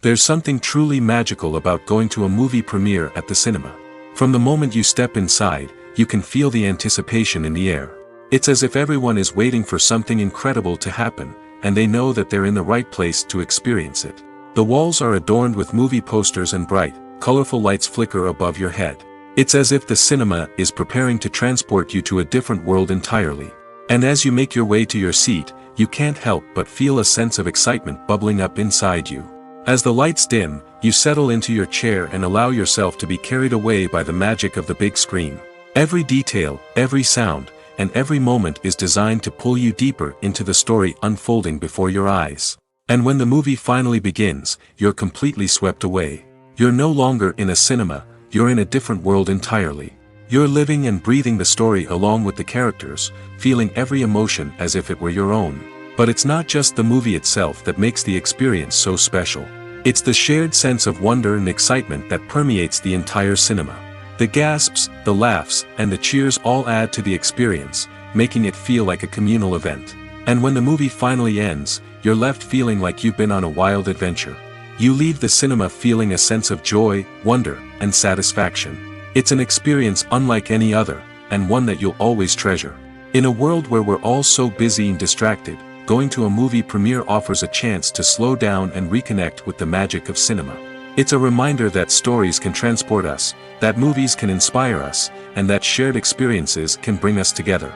There's something truly magical about going to a movie premiere at the cinema. From the moment you step inside, you can feel the anticipation in the air. It's as if everyone is waiting for something incredible to happen, and they know that they're in the right place to experience it. The walls are adorned with movie posters and bright, colorful lights flicker above your head. It's as if the cinema is preparing to transport you to a different world entirely. And as you make your way to your seat, you can't help but feel a sense of excitement bubbling up inside you. As the lights dim, you settle into your chair and allow yourself to be carried away by the magic of the big screen. Every detail, every sound, and every moment is designed to pull you deeper into the story unfolding before your eyes. And when the movie finally begins, you're completely swept away. You're no longer in a cinema, you're in a different world entirely. You're living and breathing the story along with the characters, feeling every emotion as if it were your own. But it's not just the movie itself that makes the experience so special. It's the shared sense of wonder and excitement that permeates the entire cinema. The gasps, the laughs, and the cheers all add to the experience, making it feel like a communal event. And when the movie finally ends, you're left feeling like you've been on a wild adventure. You leave the cinema feeling a sense of joy, wonder, and satisfaction. It's an experience unlike any other, and one that you'll always treasure. In a world where we're all so busy and distracted, going to a movie premiere offers a chance to slow down and reconnect with the magic of cinema. It's a reminder that stories can transport us, that movies can inspire us, and that shared experiences can bring us together.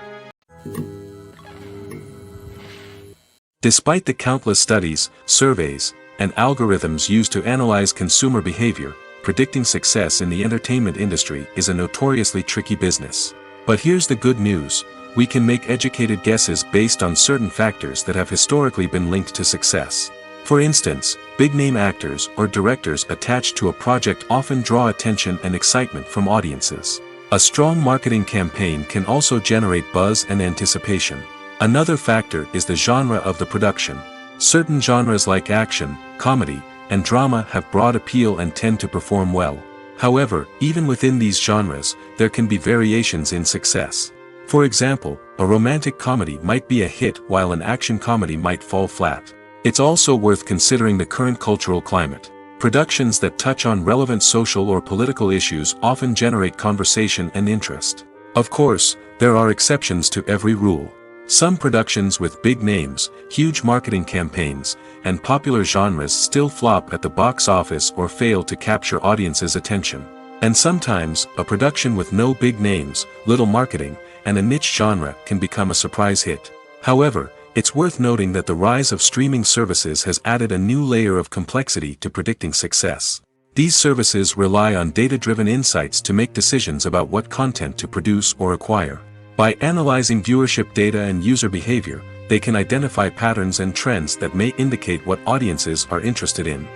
Despite the countless studies, surveys, and algorithms used to analyze consumer behavior, predicting success in the entertainment industry is a notoriously tricky business. But here's the good news: we can make educated guesses based on certain factors that have historically been linked to success. For instance, big-name actors or directors attached to a project often draw attention and excitement from audiences. A strong marketing campaign can also generate buzz and anticipation. Another factor is the genre of the production. Certain genres like action, comedy, and drama have broad appeal and tend to perform well. However, even within these genres, there can be variations in success. For example, a romantic comedy might be a hit while an action comedy might fall flat. It's also worth considering the current cultural climate. Productions that touch on relevant social or political issues often generate conversation and interest. Of course, there are exceptions to every rule. Some productions with big names, huge marketing campaigns, and popular genres still flop at the box office or fail to capture audiences' attention. And sometimes, a production with no big names, little marketing, and a niche genre can become a surprise hit. However, it's worth noting that the rise of streaming services has added a new layer of complexity to predicting success. These services rely on data-driven insights to make decisions about what content to produce or acquire. By analyzing viewership data and user behavior, they can identify patterns and trends that may indicate what audiences are interested in.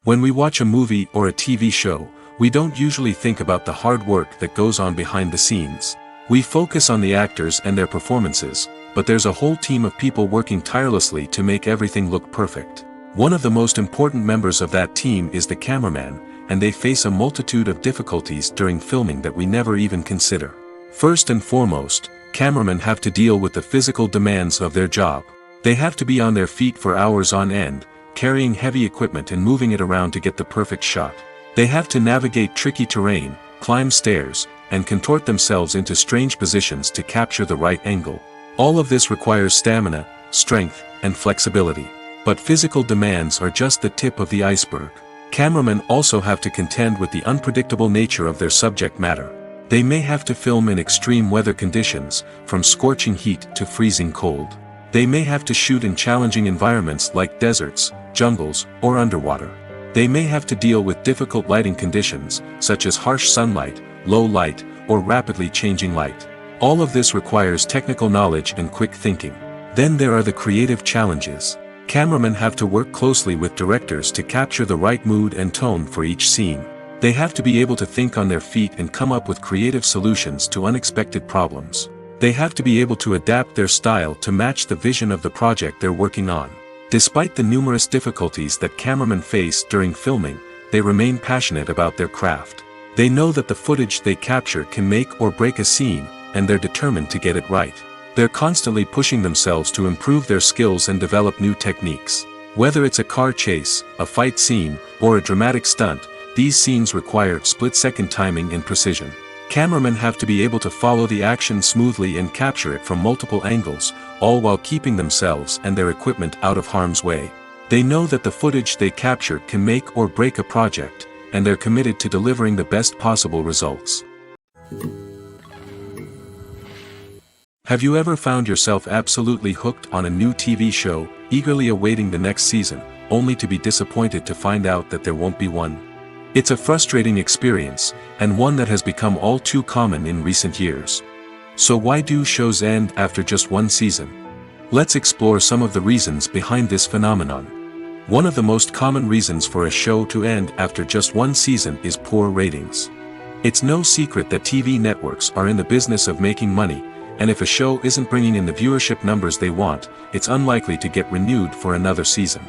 When we watch a movie or a TV show, we don't usually think about the hard work that goes on behind the scenes. We focus on the actors and their performances, but there's a whole team of people working tirelessly to make everything look perfect. One of the most important members of that team is the cameraman, and they face a multitude of difficulties during filming that we never even consider. First and foremost, cameramen have to deal with the physical demands of their job. They have to be on their feet for hours on end, carrying heavy equipment and moving it around to get the perfect shot. They have to navigate tricky terrain, climb stairs, and contort themselves into strange positions to capture the right angle. All of this requires stamina, strength, and flexibility. But physical demands are just the tip of the iceberg. Cameramen also have to contend with the unpredictable nature of their subject matter. They may have to film in extreme weather conditions, from scorching heat to freezing cold. They may have to shoot in challenging environments like deserts, jungles, or underwater. They may have to deal with difficult lighting conditions, such as harsh sunlight, low light, or rapidly changing light. All of this requires technical knowledge and quick thinking. Then there are the creative challenges. Cameramen have to work closely with directors to capture the right mood and tone for each scene. They have to be able to think on their feet and come up with creative solutions to unexpected problems. They have to be able to adapt their style to match the vision of the project they're working on. Despite the numerous difficulties that cameramen face during filming, they remain passionate about their craft. They know that the footage they capture can make or break a scene, and they're determined to get it right. They're constantly pushing themselves to improve their skills and develop new techniques. Whether it's a car chase, a fight scene, or a dramatic stunt, these scenes require split-second timing and precision. Cameramen have to be able to follow the action smoothly and capture it from multiple angles, all while keeping themselves and their equipment out of harm's way. They know that the footage they capture can make or break a project, and they're committed to delivering the best possible results. Have you ever found yourself absolutely hooked on a new TV show, eagerly awaiting the next season, only to be disappointed to find out that there won't be one? It's a frustrating experience, and one that has become all too common in recent years. So why do shows end after just one season? Let's explore some of the reasons behind this phenomenon. One of the most common reasons for a show to end after just one season is poor ratings. It's no secret that TV networks are in the business of making money, and if a show isn't bringing in the viewership numbers they want, it's unlikely to get renewed for another season.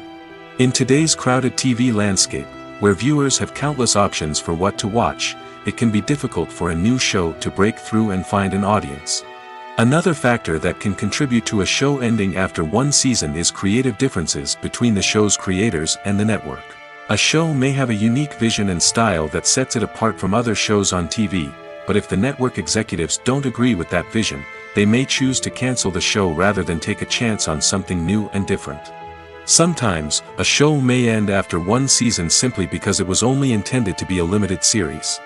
In today's crowded TV landscape, where viewers have countless options for what to watch, it can be difficult for a new show to break through and find an audience. Another factor that can contribute to a show ending after one season is creative differences between the show's creators and the network. A show may have a unique vision and style that sets it apart from other shows on TV, but if the network executives don't agree with that vision, they may choose to cancel the show rather than take a chance on something new and different. Sometimes, a show may end after one season simply because it was only intended to be a limited series.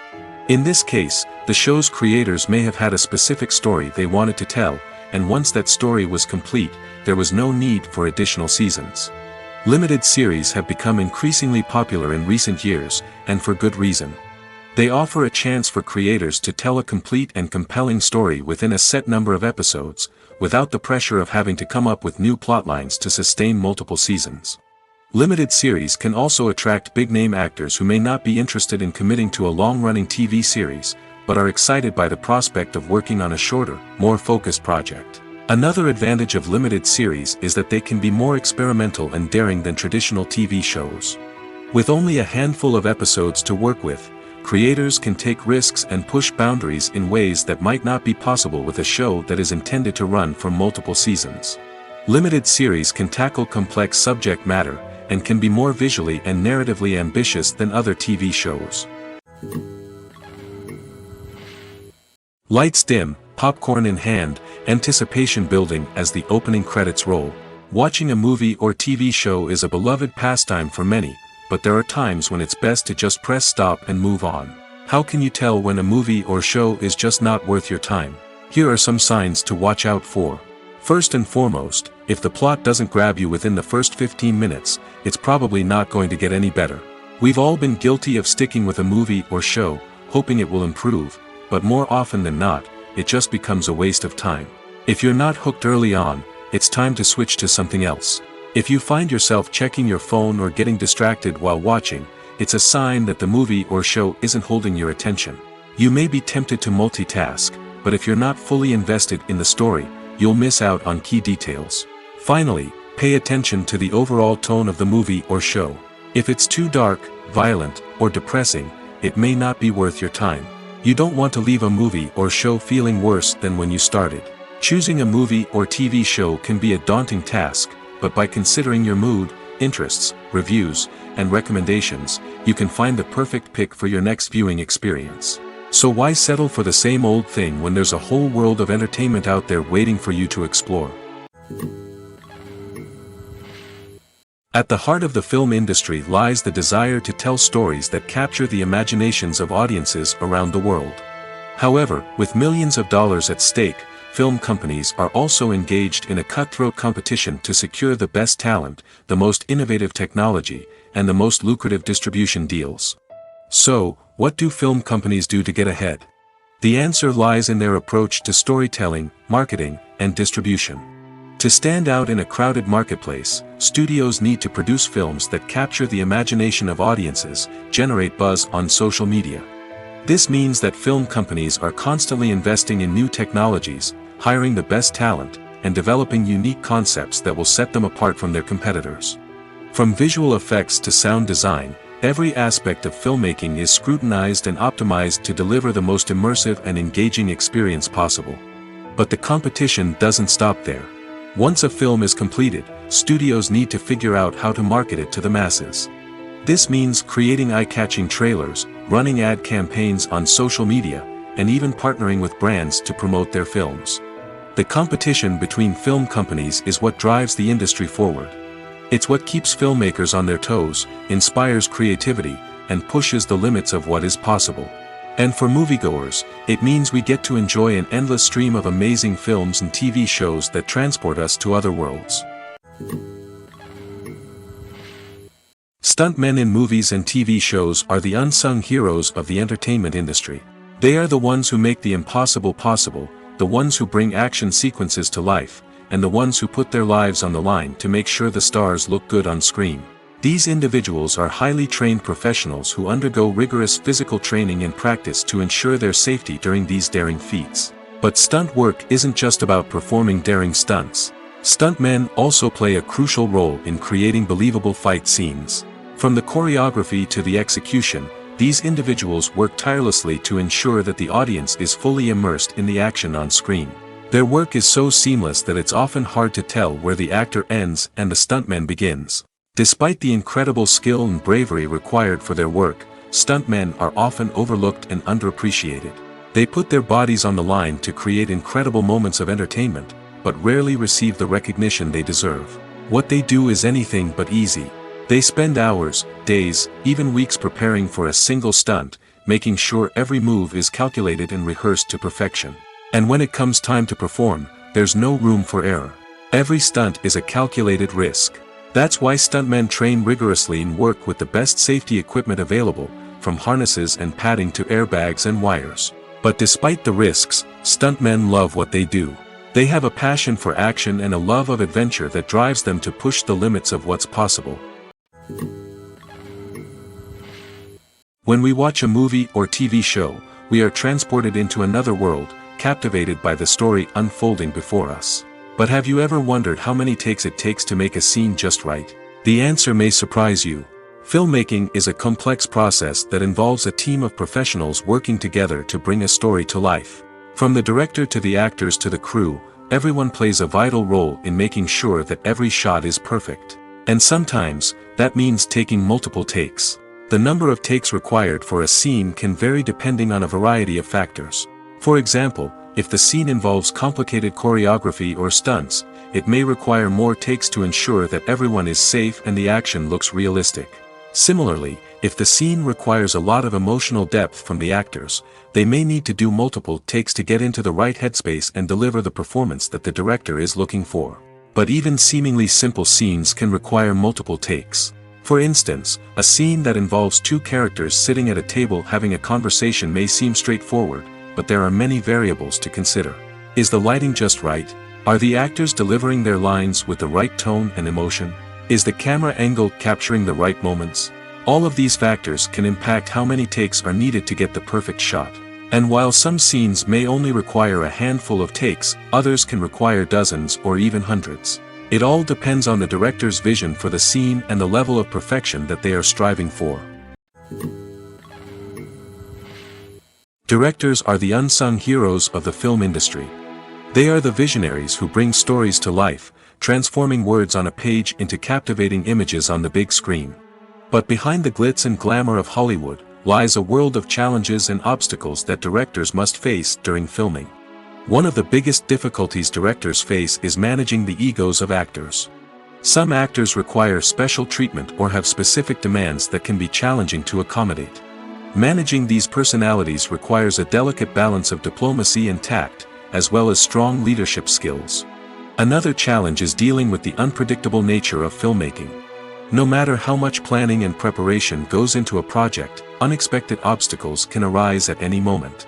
In this case, the show's creators may have had a specific story they wanted to tell, and once that story was complete, there was no need for additional seasons. Limited series have become increasingly popular in recent years, and for good reason. They offer a chance for creators to tell a complete and compelling story within a set number of episodes, without the pressure of having to come up with new plotlines to sustain multiple seasons. Limited series can also attract big-name actors who may not be interested in committing to a long-running TV series, but are excited by the prospect of working on a shorter, more focused project. Another advantage of limited series is that they can be more experimental and daring than traditional TV shows. With only a handful of episodes to work with, creators can take risks and push boundaries in ways that might not be possible with a show that is intended to run for multiple seasons. Limited series can tackle complex subject matter, and can be more visually and narratively ambitious than other TV shows. Lights dim, popcorn in hand, anticipation building as the opening credits roll. Watching a movie or TV show is a beloved pastime for many, but there are times when it's best to just press stop and move on. How can you tell when a movie or show is just not worth your time? Here are some signs to watch out for. First and foremost, if the plot doesn't grab you within the first 15 minutes, it's probably not going to get any better. We've all been guilty of sticking with a movie or show, hoping it will improve, but more often than not, it just becomes a waste of time. If you're not hooked early on, it's time to switch to something else. If you find yourself checking your phone or getting distracted while watching, it's a sign that the movie or show isn't holding your attention. You may be tempted to multitask, but if you're not fully invested in the story, you'll miss out on key details. Finally, pay attention to the overall tone of the movie or show. If it's too dark, violent, or depressing, it may not be worth your time. You don't want to leave a movie or show feeling worse than when you started. Choosing a movie or TV show can be a daunting task, but by considering your mood, interests, reviews, and recommendations, you can find the perfect pick for your next viewing experience. So why settle for the same old thing when there's a whole world of entertainment out there waiting for you to explore? At the heart of the film industry lies the desire to tell stories that capture the imaginations of audiences around the world. However, with millions of dollars at stake, film companies are also engaged in a cutthroat competition to secure the best talent, the most innovative technology, and the most lucrative distribution deals. So, what do film companies do to get ahead? The answer lies in their approach to storytelling, marketing, and distribution. To stand out in a crowded marketplace, studios need to produce films that capture the imagination of audiences, generate buzz on social media. This means that film companies are constantly investing in new technologies, hiring the best talent, and developing unique concepts that will set them apart from their competitors. From visual effects to sound design, every aspect of filmmaking is scrutinized and optimized to deliver the most immersive and engaging experience possible. But the competition doesn't stop there. Once a film is completed, studios need to figure out how to market it to the masses. This means creating eye-catching trailers, running ad campaigns on social media, and even partnering with brands to promote their films. The competition between film companies is what drives the industry forward. It's what keeps filmmakers on their toes, inspires creativity, and pushes the limits of what is possible. And for moviegoers, it means we get to enjoy an endless stream of amazing films and TV shows that transport us to other worlds. Stuntmen in movies and TV shows are the unsung heroes of the entertainment industry. They are the ones who make the impossible possible, the ones who bring action sequences to life, and the ones who put their lives on the line to make sure the stars look good on screen. These individuals are highly trained professionals who undergo rigorous physical training and practice to ensure their safety during these daring feats. But stunt work isn't just about performing daring stunts. Stuntmen also play a crucial role in creating believable fight scenes. From the choreography to the execution, these individuals work tirelessly to ensure that the audience is fully immersed in the action on screen. Their work is so seamless that it's often hard to tell where the actor ends and the stuntman begins. Despite the incredible skill and bravery required for their work, stuntmen are often overlooked and underappreciated. They put their bodies on the line to create incredible moments of entertainment, but rarely receive the recognition they deserve. What they do is anything but easy. They spend hours, days, even weeks preparing for a single stunt, making sure every move is calculated and rehearsed to perfection. And when it comes time to perform, there's no room for error. Every stunt is a calculated risk. That's why stuntmen train rigorously and work with the best safety equipment available, from harnesses and padding to airbags and wires. But despite the risks, stuntmen love what they do. They have a passion for action and a love of adventure that drives them to push the limits of what's possible. When we watch a movie or TV show, we are transported into another world, captivated by the story unfolding before us. But have you ever wondered how many takes it takes to make a scene just right? The answer may surprise you. Filmmaking is a complex process that involves a team of professionals working together to bring a story to life. From the director to the actors to the crew, everyone plays a vital role in making sure that every shot is perfect. And sometimes, that means taking multiple takes. The number of takes required for a scene can vary depending on a variety of factors. For example, if the scene involves complicated choreography or stunts, it may require more takes to ensure that everyone is safe and the action looks realistic. Similarly, if the scene requires a lot of emotional depth from the actors, they may need to do multiple takes to get into the right headspace and deliver the performance that the director is looking for. But even seemingly simple scenes can require multiple takes. For instance, a scene that involves two characters sitting at a table having a conversation may seem straightforward, but there are many variables to consider. Is the lighting just right? Are the actors delivering their lines with the right tone and emotion? Is the camera angle capturing the right moments? All of these factors can impact how many takes are needed to get the perfect shot. And while some scenes may only require a handful of takes, others can require dozens or even hundreds. It all depends on the director's vision for the scene and the level of perfection that they are striving for. Directors are the unsung heroes of the film industry. They are the visionaries who bring stories to life, transforming words on a page into captivating images on the big screen. But behind the glitz and glamour of Hollywood, lies a world of challenges and obstacles that directors must face during filming. One of the biggest difficulties directors face is managing the egos of actors. Some actors require special treatment or have specific demands that can be challenging to accommodate. Managing these personalities requires a delicate balance of diplomacy and tact, as well as strong leadership skills. Another challenge is dealing with the unpredictable nature of filmmaking. No matter how much planning and preparation goes into a project, unexpected obstacles can arise at any moment.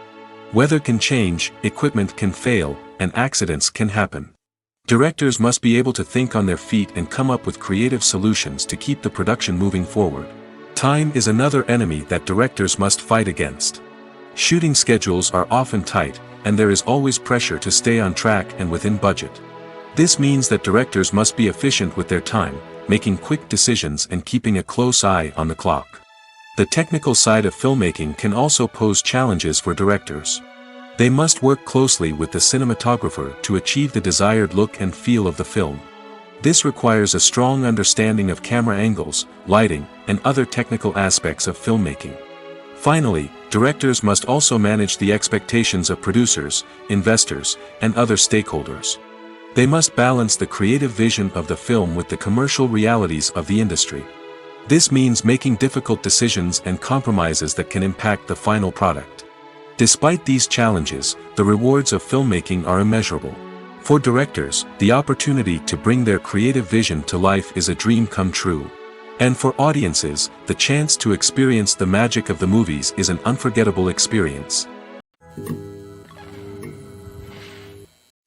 Weather can change, equipment can fail, and accidents can happen. Directors must be able to think on their feet and come up with creative solutions to keep the production moving forward. Time is another enemy that directors must fight against. Shooting schedules are often tight, and there is always pressure to stay on track and within budget. This means that directors must be efficient with their time, making quick decisions and keeping a close eye on the clock. The technical side of filmmaking can also pose challenges for directors. They must work closely with the cinematographer to achieve the desired look and feel of the film. This requires a strong understanding of camera angles, lighting, and other technical aspects of filmmaking. Finally, directors must also manage the expectations of producers, investors, and other stakeholders. They must balance the creative vision of the film with the commercial realities of the industry. This means making difficult decisions and compromises that can impact the final product. Despite these challenges, the rewards of filmmaking are immeasurable. For directors, the opportunity to bring their creative vision to life is a dream come true. And for audiences, the chance to experience the magic of the movies is an unforgettable experience.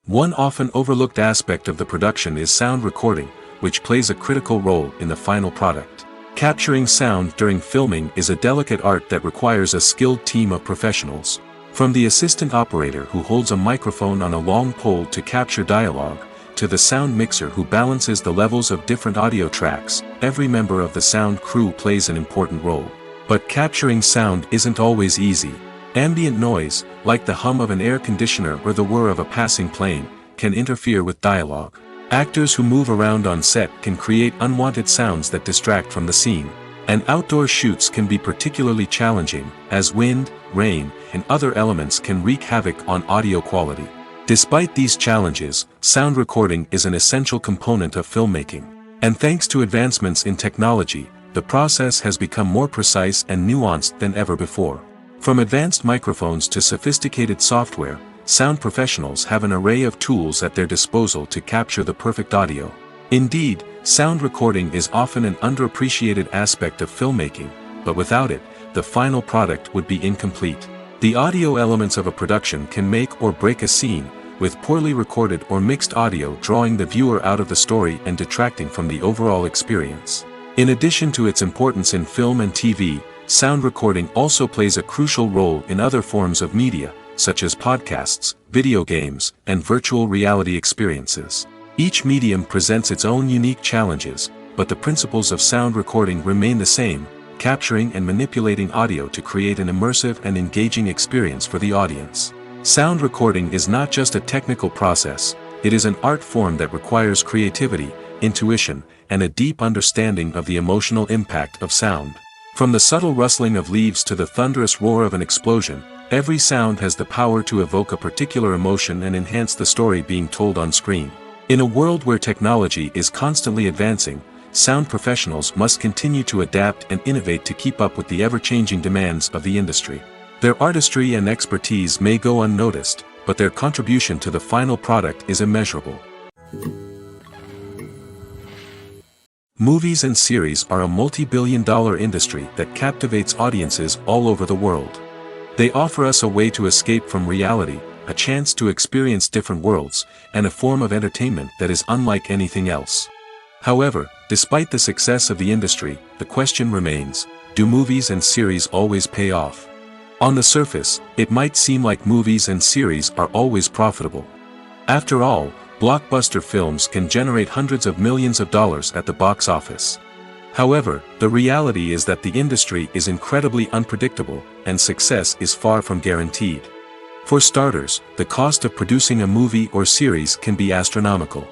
One often overlooked aspect of the production is sound recording, which plays a critical role in the final product. Capturing sound during filming is a delicate art that requires a skilled team of professionals. From the assistant operator who holds a microphone on a long pole to capture dialogue, to the sound mixer who balances the levels of different audio tracks, every member of the sound crew plays an important role. But capturing sound isn't always easy. Ambient noise, like the hum of an air conditioner or the whir of a passing plane, can interfere with dialogue. Actors who move around on set can create unwanted sounds that distract from the scene. And outdoor shoots can be particularly challenging, as wind, rain, and other elements can wreak havoc on audio quality. Despite these challenges, sound recording is an essential component of filmmaking. And thanks to advancements in technology, the process has become more precise and nuanced than ever before. From advanced microphones to sophisticated software, sound professionals have an array of tools at their disposal to capture the perfect audio. Indeed, sound recording is often an underappreciated aspect of filmmaking, but without it, the final product would be incomplete. The audio elements of a production can make or break a scene, with poorly recorded or mixed audio drawing the viewer out of the story and detracting from the overall experience. In addition to its importance in film and TV, sound recording also plays a crucial role in other forms of media, such as podcasts, video games, and virtual reality experiences. Each medium presents its own unique challenges, but the principles of sound recording remain the same: capturing and manipulating audio to create an immersive and engaging experience for the audience. Sound recording is not just a technical process, it is an art form that requires creativity, intuition, and a deep understanding of the emotional impact of sound. From the subtle rustling of leaves to the thunderous roar of an explosion, every sound has the power to evoke a particular emotion and enhance the story being told on screen. In a world where technology is constantly advancing, sound professionals must continue to adapt and innovate to keep up with the ever-changing demands of the industry. Their artistry and expertise may go unnoticed, but their contribution to the final product is immeasurable. Movies and series are a multi-billion-dollar industry that captivates audiences all over the world. They offer us a way to escape from reality, a chance to experience different worlds, and a form of entertainment that is unlike anything else. However, despite the success of the industry, the question remains: do movies and series always pay off? On the surface, it might seem like movies and series are always profitable. After all, blockbuster films can generate hundreds of millions of dollars at the box office. However, the reality is that the industry is incredibly unpredictable, and success is far from guaranteed. For starters, the cost of producing a movie or series can be astronomical.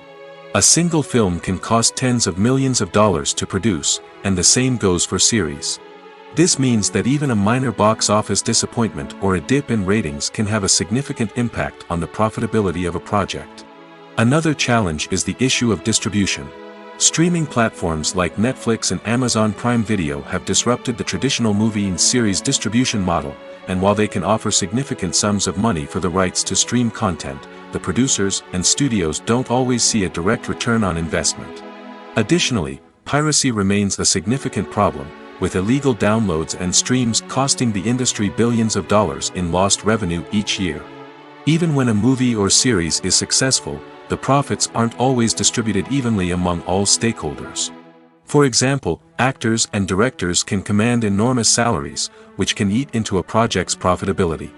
A single film can cost tens of millions of dollars to produce, and the same goes for series. This means that even a minor box office disappointment or a dip in ratings can have a significant impact on the profitability of a project. Another challenge is the issue of distribution. Streaming platforms like Netflix and Amazon Prime Video have disrupted the traditional movie and series distribution model, and while they can offer significant sums of money for the rights to stream content, the producers and studios don't always see a direct return on investment. Additionally, piracy remains a significant problem, with illegal downloads and streams costing the industry billions of dollars in lost revenue each year. Even when a movie or series is successful, the profits aren't always distributed evenly among all stakeholders. For example, actors and directors can command enormous salaries, which can eat into a project's profitability.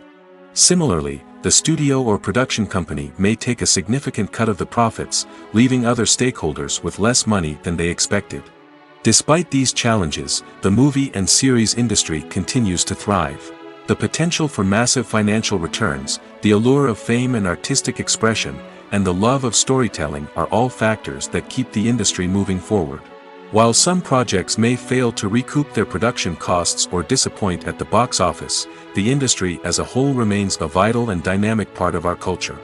Similarly, the studio or production company may take a significant cut of the profits, leaving other stakeholders with less money than they expected. Despite these challenges, the movie and series industry continues to thrive. The potential for massive financial returns, the allure of fame and artistic expression, and the love of storytelling are all factors that keep the industry moving forward. While some projects may fail to recoup their production costs or disappoint at the box office, the industry as a whole remains a vital and dynamic part of our culture.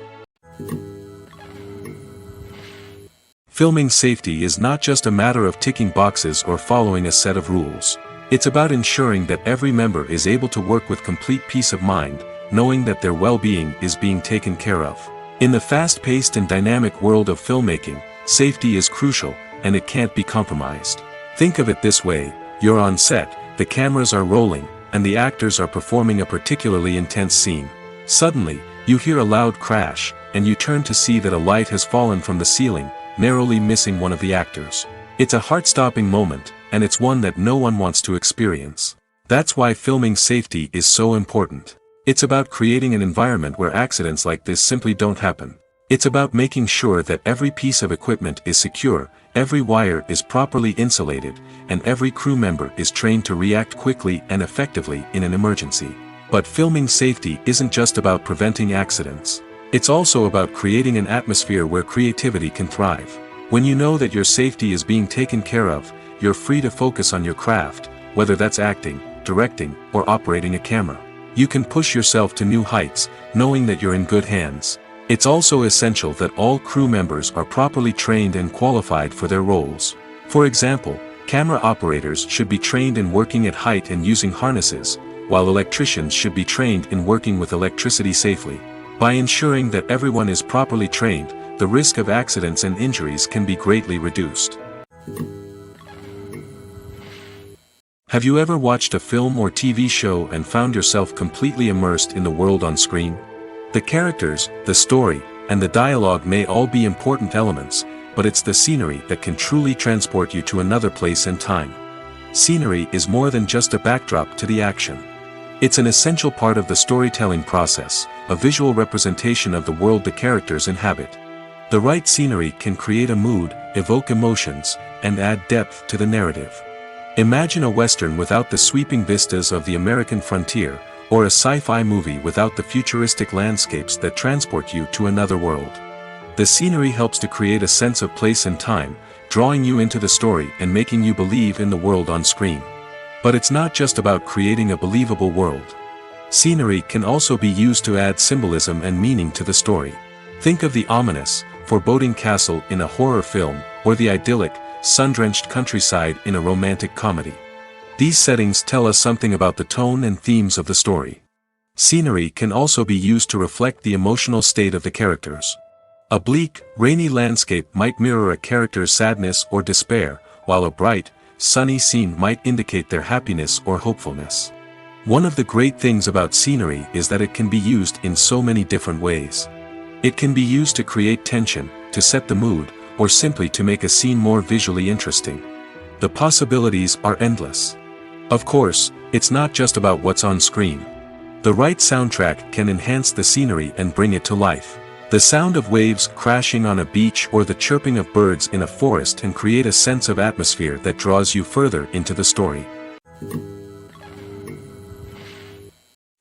Filming safety is not just a matter of ticking boxes or following a set of rules. It's about ensuring that every member is able to work with complete peace of mind, knowing that their well-being is being taken care of. In the fast-paced and dynamic world of filmmaking, safety is crucial, and it can't be compromised. Think of it this way: you're on set, the cameras are rolling, and the actors are performing a particularly intense scene. Suddenly, you hear a loud crash, and you turn to see that a light has fallen from the ceiling, narrowly missing one of the actors. It's a heart-stopping moment, and it's one that no one wants to experience. That's why filming safety is so important. It's about creating an environment where accidents like this simply don't happen. It's about making sure that every piece of equipment is secure, every wire is properly insulated, and every crew member is trained to react quickly and effectively in an emergency. But filming safety isn't just about preventing accidents. It's also about creating an atmosphere where creativity can thrive. When you know that your safety is being taken care of, you're free to focus on your craft, whether that's acting, directing, or operating a camera. You can push yourself to new heights, knowing that you're in good hands. It's also essential that all crew members are properly trained and qualified for their roles. For example, camera operators should be trained in working at height and using harnesses, while electricians should be trained in working with electricity safely. By ensuring that everyone is properly trained, the risk of accidents and injuries can be greatly reduced. Have you ever watched a film or TV show and found yourself completely immersed in the world on screen? The characters, the story, and the dialogue may all be important elements, but it's the scenery that can truly transport you to another place and time. Scenery is more than just a backdrop to the action. It's an essential part of the storytelling process, a visual representation of the world the characters inhabit. The right scenery can create a mood, evoke emotions, and add depth to the narrative. Imagine a Western without the sweeping vistas of the American frontier, or a sci-fi movie without the futuristic landscapes that transport you to another world. The scenery helps to create a sense of place and time, drawing you into the story and making you believe in the world on screen. But it's not just about creating a believable world. Scenery can also be used to add symbolism and meaning to the story. Think of the ominous, foreboding castle in a horror film, or the idyllic, sun-drenched countryside in a romantic comedy. These settings tell us something about the tone and themes of the story. Scenery can also be used to reflect the emotional state of the characters. A bleak, rainy landscape might mirror a character's sadness or despair, while a bright, sunny scene might indicate their happiness or hopefulness. One of the great things about scenery is that it can be used in so many different ways. It can be used to create tension, to set the mood, or simply to make a scene more visually interesting. The possibilities are endless. Of course, it's not just about what's on screen. The right soundtrack can enhance the scenery and bring it to life. The sound of waves crashing on a beach or the chirping of birds in a forest can create a sense of atmosphere that draws you further into the story.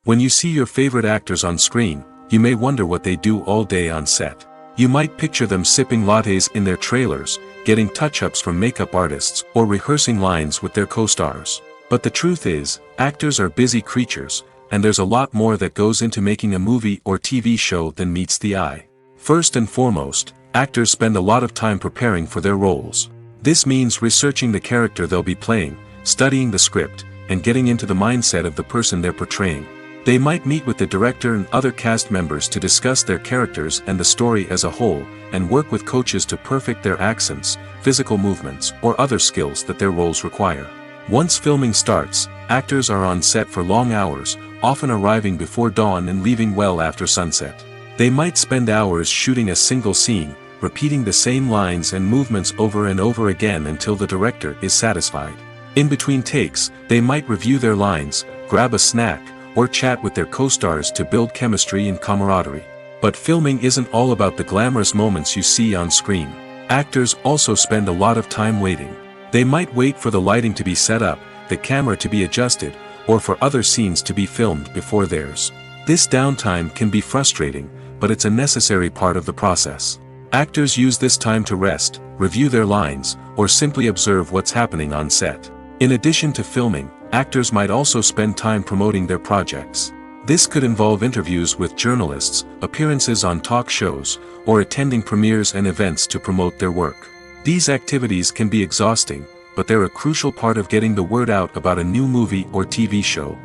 When you see your favorite actors on screen, you may wonder what they do all day on set. You might picture them sipping lattes in their trailers, getting touch-ups from makeup artists, or rehearsing lines with their co-stars. But the truth is, actors are busy creatures, and there's a lot more that goes into making a movie or TV show than meets the eye. First and foremost, actors spend a lot of time preparing for their roles. This means researching the character they'll be playing, studying the script, and getting into the mindset of the person they're portraying. They might meet with the director and other cast members to discuss their characters and the story as a whole, and work with coaches to perfect their accents, physical movements, or other skills that their roles require. Once filming starts, actors are on set for long hours, often arriving before dawn and leaving well after sunset. They might spend hours shooting a single scene, repeating the same lines and movements over and over again until the director is satisfied. In between takes, they might review their lines, grab a snack, or chat with their co-stars to build chemistry and camaraderie. But filming isn't all about the glamorous moments you see on screen. Actors also spend a lot of time waiting. They might wait for the lighting to be set up, the camera to be adjusted, or for other scenes to be filmed before theirs. This downtime can be frustrating, but it's a necessary part of the process. Actors use this time to rest, review their lines, or simply observe what's happening on set. In addition to filming, actors might also spend time promoting their projects. This could involve interviews with journalists, appearances on talk shows, or attending premieres and events to promote their work. These activities can be exhausting, but they're a crucial part of getting the word out about a new movie or TV show.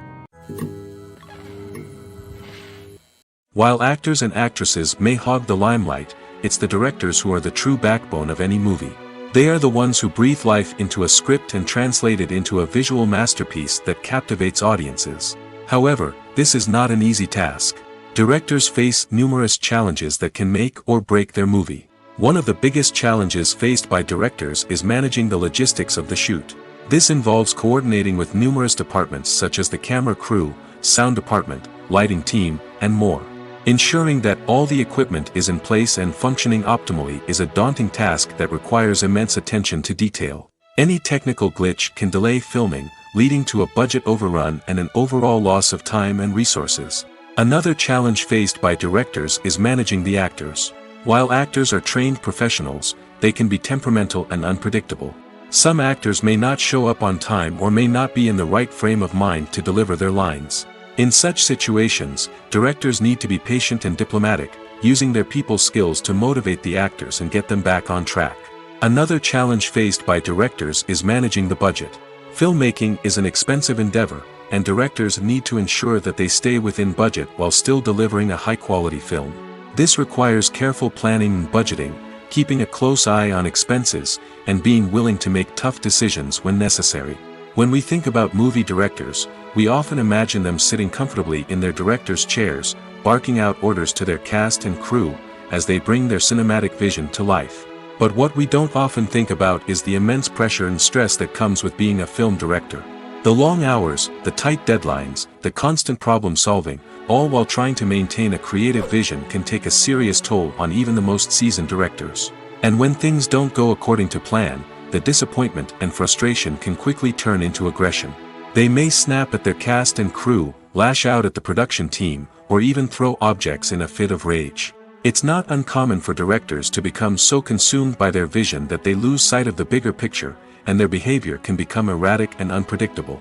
While actors and actresses may hog the limelight, it's the directors who are the true backbone of any movie. They are the ones who breathe life into a script and translate it into a visual masterpiece that captivates audiences. However, this is not an easy task. Directors face numerous challenges that can make or break their movie. One of the biggest challenges faced by directors is managing the logistics of the shoot. This involves coordinating with numerous departments such as the camera crew, sound department, lighting team, and more. Ensuring that all the equipment is in place and functioning optimally is a daunting task that requires immense attention to detail. Any technical glitch can delay filming, leading to a budget overrun and an overall loss of time and resources. Another challenge faced by directors is managing the actors. While actors are trained professionals, they can be temperamental and unpredictable. Some actors may not show up on time or may not be in the right frame of mind to deliver their lines. In such situations, directors need to be patient and diplomatic, using their people skills to motivate the actors and get them back on track. Another challenge faced by directors is managing the budget. Filmmaking is an expensive endeavor, and directors need to ensure that they stay within budget while still delivering a high-quality film. This requires careful planning and budgeting, keeping a close eye on expenses, and being willing to make tough decisions when necessary. When we think about movie directors, we often imagine them sitting comfortably in their director's chairs, barking out orders to their cast and crew, as they bring their cinematic vision to life. But what we don't often think about is the immense pressure and stress that comes with being a film director. The long hours, the tight deadlines, the constant problem solving, all while trying to maintain a creative vision can take a serious toll on even the most seasoned directors. And when things don't go according to plan, the disappointment and frustration can quickly turn into aggression. They may snap at their cast and crew, lash out at the production team, or even throw objects in a fit of rage. It's not uncommon for directors to become so consumed by their vision that they lose sight of the bigger picture, and their behavior can become erratic and unpredictable.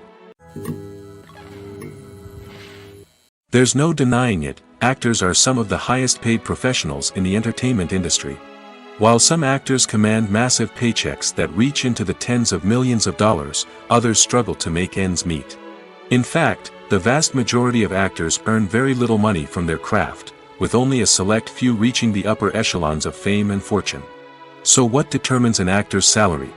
There's no denying it, actors are some of the highest paid professionals in the entertainment industry. While some actors command massive paychecks that reach into the tens of millions of dollars, others struggle to make ends meet. In fact, the vast majority of actors earn very little money from their craft, with only a select few reaching the upper echelons of fame and fortune. So what determines an actor's salary?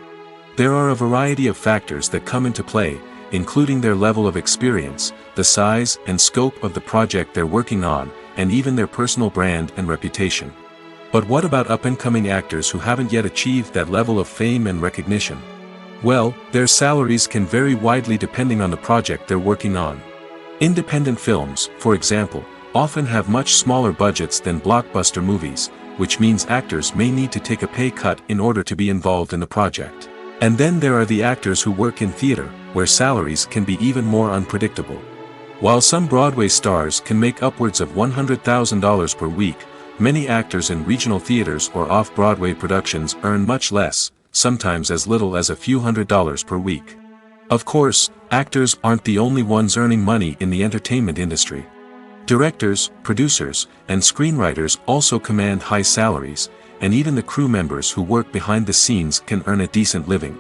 There are a variety of factors that come into play, including their level of experience, the size and scope of the project they're working on, and even their personal brand and reputation. But what about up-and-coming actors who haven't yet achieved that level of fame and recognition? Well, their salaries can vary widely depending on the project they're working on. Independent films, for example, often have much smaller budgets than blockbuster movies, which means actors may need to take a pay cut in order to be involved in the project. And then there are the actors who work in theater, where salaries can be even more unpredictable. While some Broadway stars can make upwards of $100,000 per week, many actors in regional theaters or off-Broadway productions earn much less, sometimes as little as a few $100s per week. Of course, actors aren't the only ones earning money in the entertainment industry. Directors, producers, and screenwriters also command high salaries, and even the crew members who work behind the scenes can earn a decent living.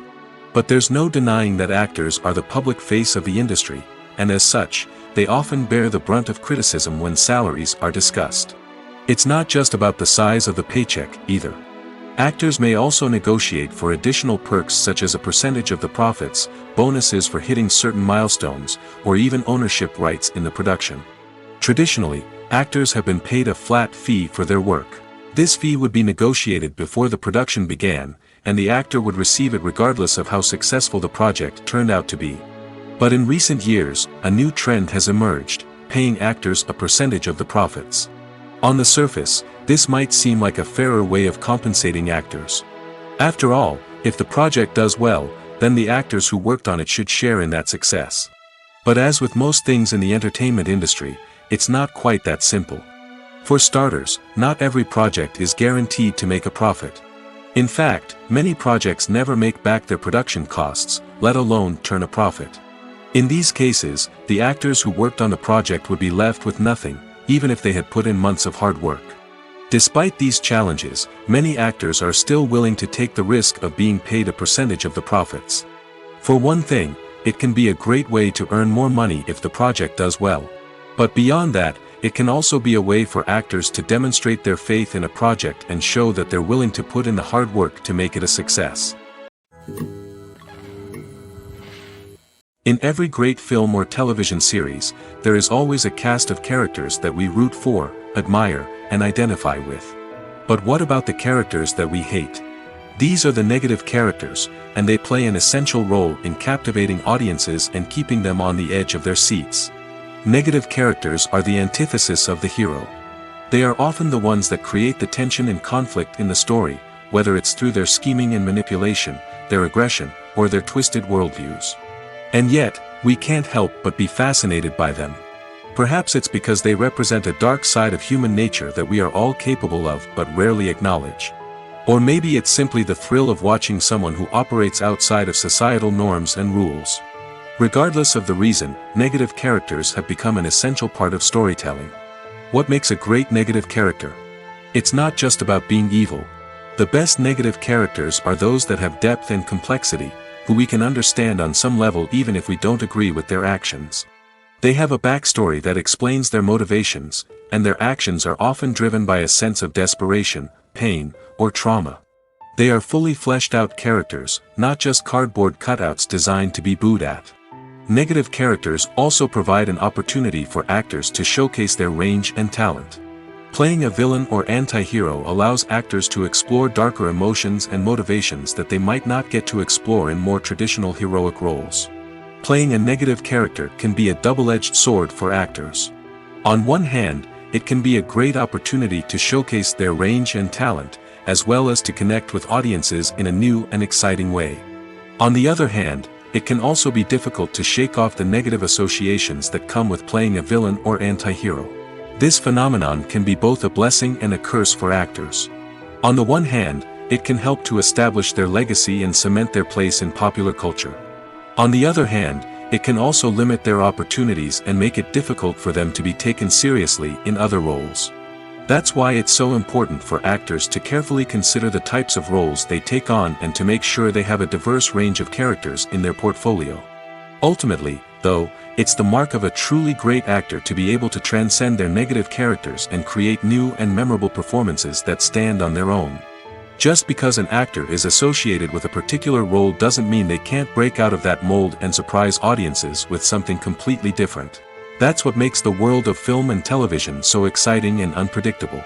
But there's no denying that actors are the public face of the industry, and as such, they often bear the brunt of criticism when salaries are discussed. It's not just about the size of the paycheck, either. Actors may also negotiate for additional perks such as a percentage of the profits, bonuses for hitting certain milestones, or even ownership rights in the production. Traditionally, actors have been paid a flat fee for their work. This fee would be negotiated before the production began, and the actor would receive it regardless of how successful the project turned out to be. But in recent years, a new trend has emerged, paying actors a percentage of the profits. On the surface, this might seem like a fairer way of compensating actors. After all, if the project does well, then the actors who worked on it should share in that success. But as with most things in the entertainment industry, it's not quite that simple. For starters, not every project is guaranteed to make a profit. In fact, many projects never make back their production costs, let alone turn a profit. In these cases, the actors who worked on the project would be left with nothing, even if they had put in months of hard work. Despite these challenges, many actors are still willing to take the risk of being paid a percentage of the profits. For one thing, it can be a great way to earn more money if the project does well. But beyond that, it can also be a way for actors to demonstrate their faith in a project and show that they're willing to put in the hard work to make it a success. In every great film or television series, there is always a cast of characters that we root for, admire, and identify with. But what about the characters that we hate? These are the negative characters, and they play an essential role in captivating audiences and keeping them on the edge of their seats. Negative characters are the antithesis of the hero. They are often the ones that create the tension and conflict in the story, whether it's through their scheming and manipulation, their aggression, or their twisted worldviews. And yet, we can't help but be fascinated by them. Perhaps it's because they represent a dark side of human nature that we are all capable of but rarely acknowledge. Or maybe it's simply the thrill of watching someone who operates outside of societal norms and rules. Regardless of the reason, negative characters have become an essential part of storytelling. What makes a great negative character? It's not just about being evil. The best negative characters are those that have depth and complexity, who we can understand on some level even if we don't agree with their actions. They have a backstory that explains their motivations, and their actions are often driven by a sense of desperation, pain, or trauma. They are fully fleshed out characters, not just cardboard cutouts designed to be booed at. Negative characters also provide an opportunity for actors to showcase their range and talent. Playing a villain or anti-hero allows actors to explore darker emotions and motivations that they might not get to explore in more traditional heroic roles. Playing a negative character can be a double-edged sword for actors. On one hand, it can be a great opportunity to showcase their range and talent, as well as to connect with audiences in a new and exciting way. On the other hand, it can also be difficult to shake off the negative associations that come with playing a villain or anti-hero. This phenomenon can be both a blessing and a curse for actors. On the one hand, it can help to establish their legacy and cement their place in popular culture. On the other hand, it can also limit their opportunities and make it difficult for them to be taken seriously in other roles. That's why it's so important for actors to carefully consider the types of roles they take on and to make sure they have a diverse range of characters in their portfolio. Ultimately, though, it's the mark of a truly great actor to be able to transcend their negative characters and create new and memorable performances that stand on their own. Just because an actor is associated with a particular role doesn't mean they can't break out of that mold and surprise audiences with something completely different. That's what makes the world of film and television so exciting and unpredictable.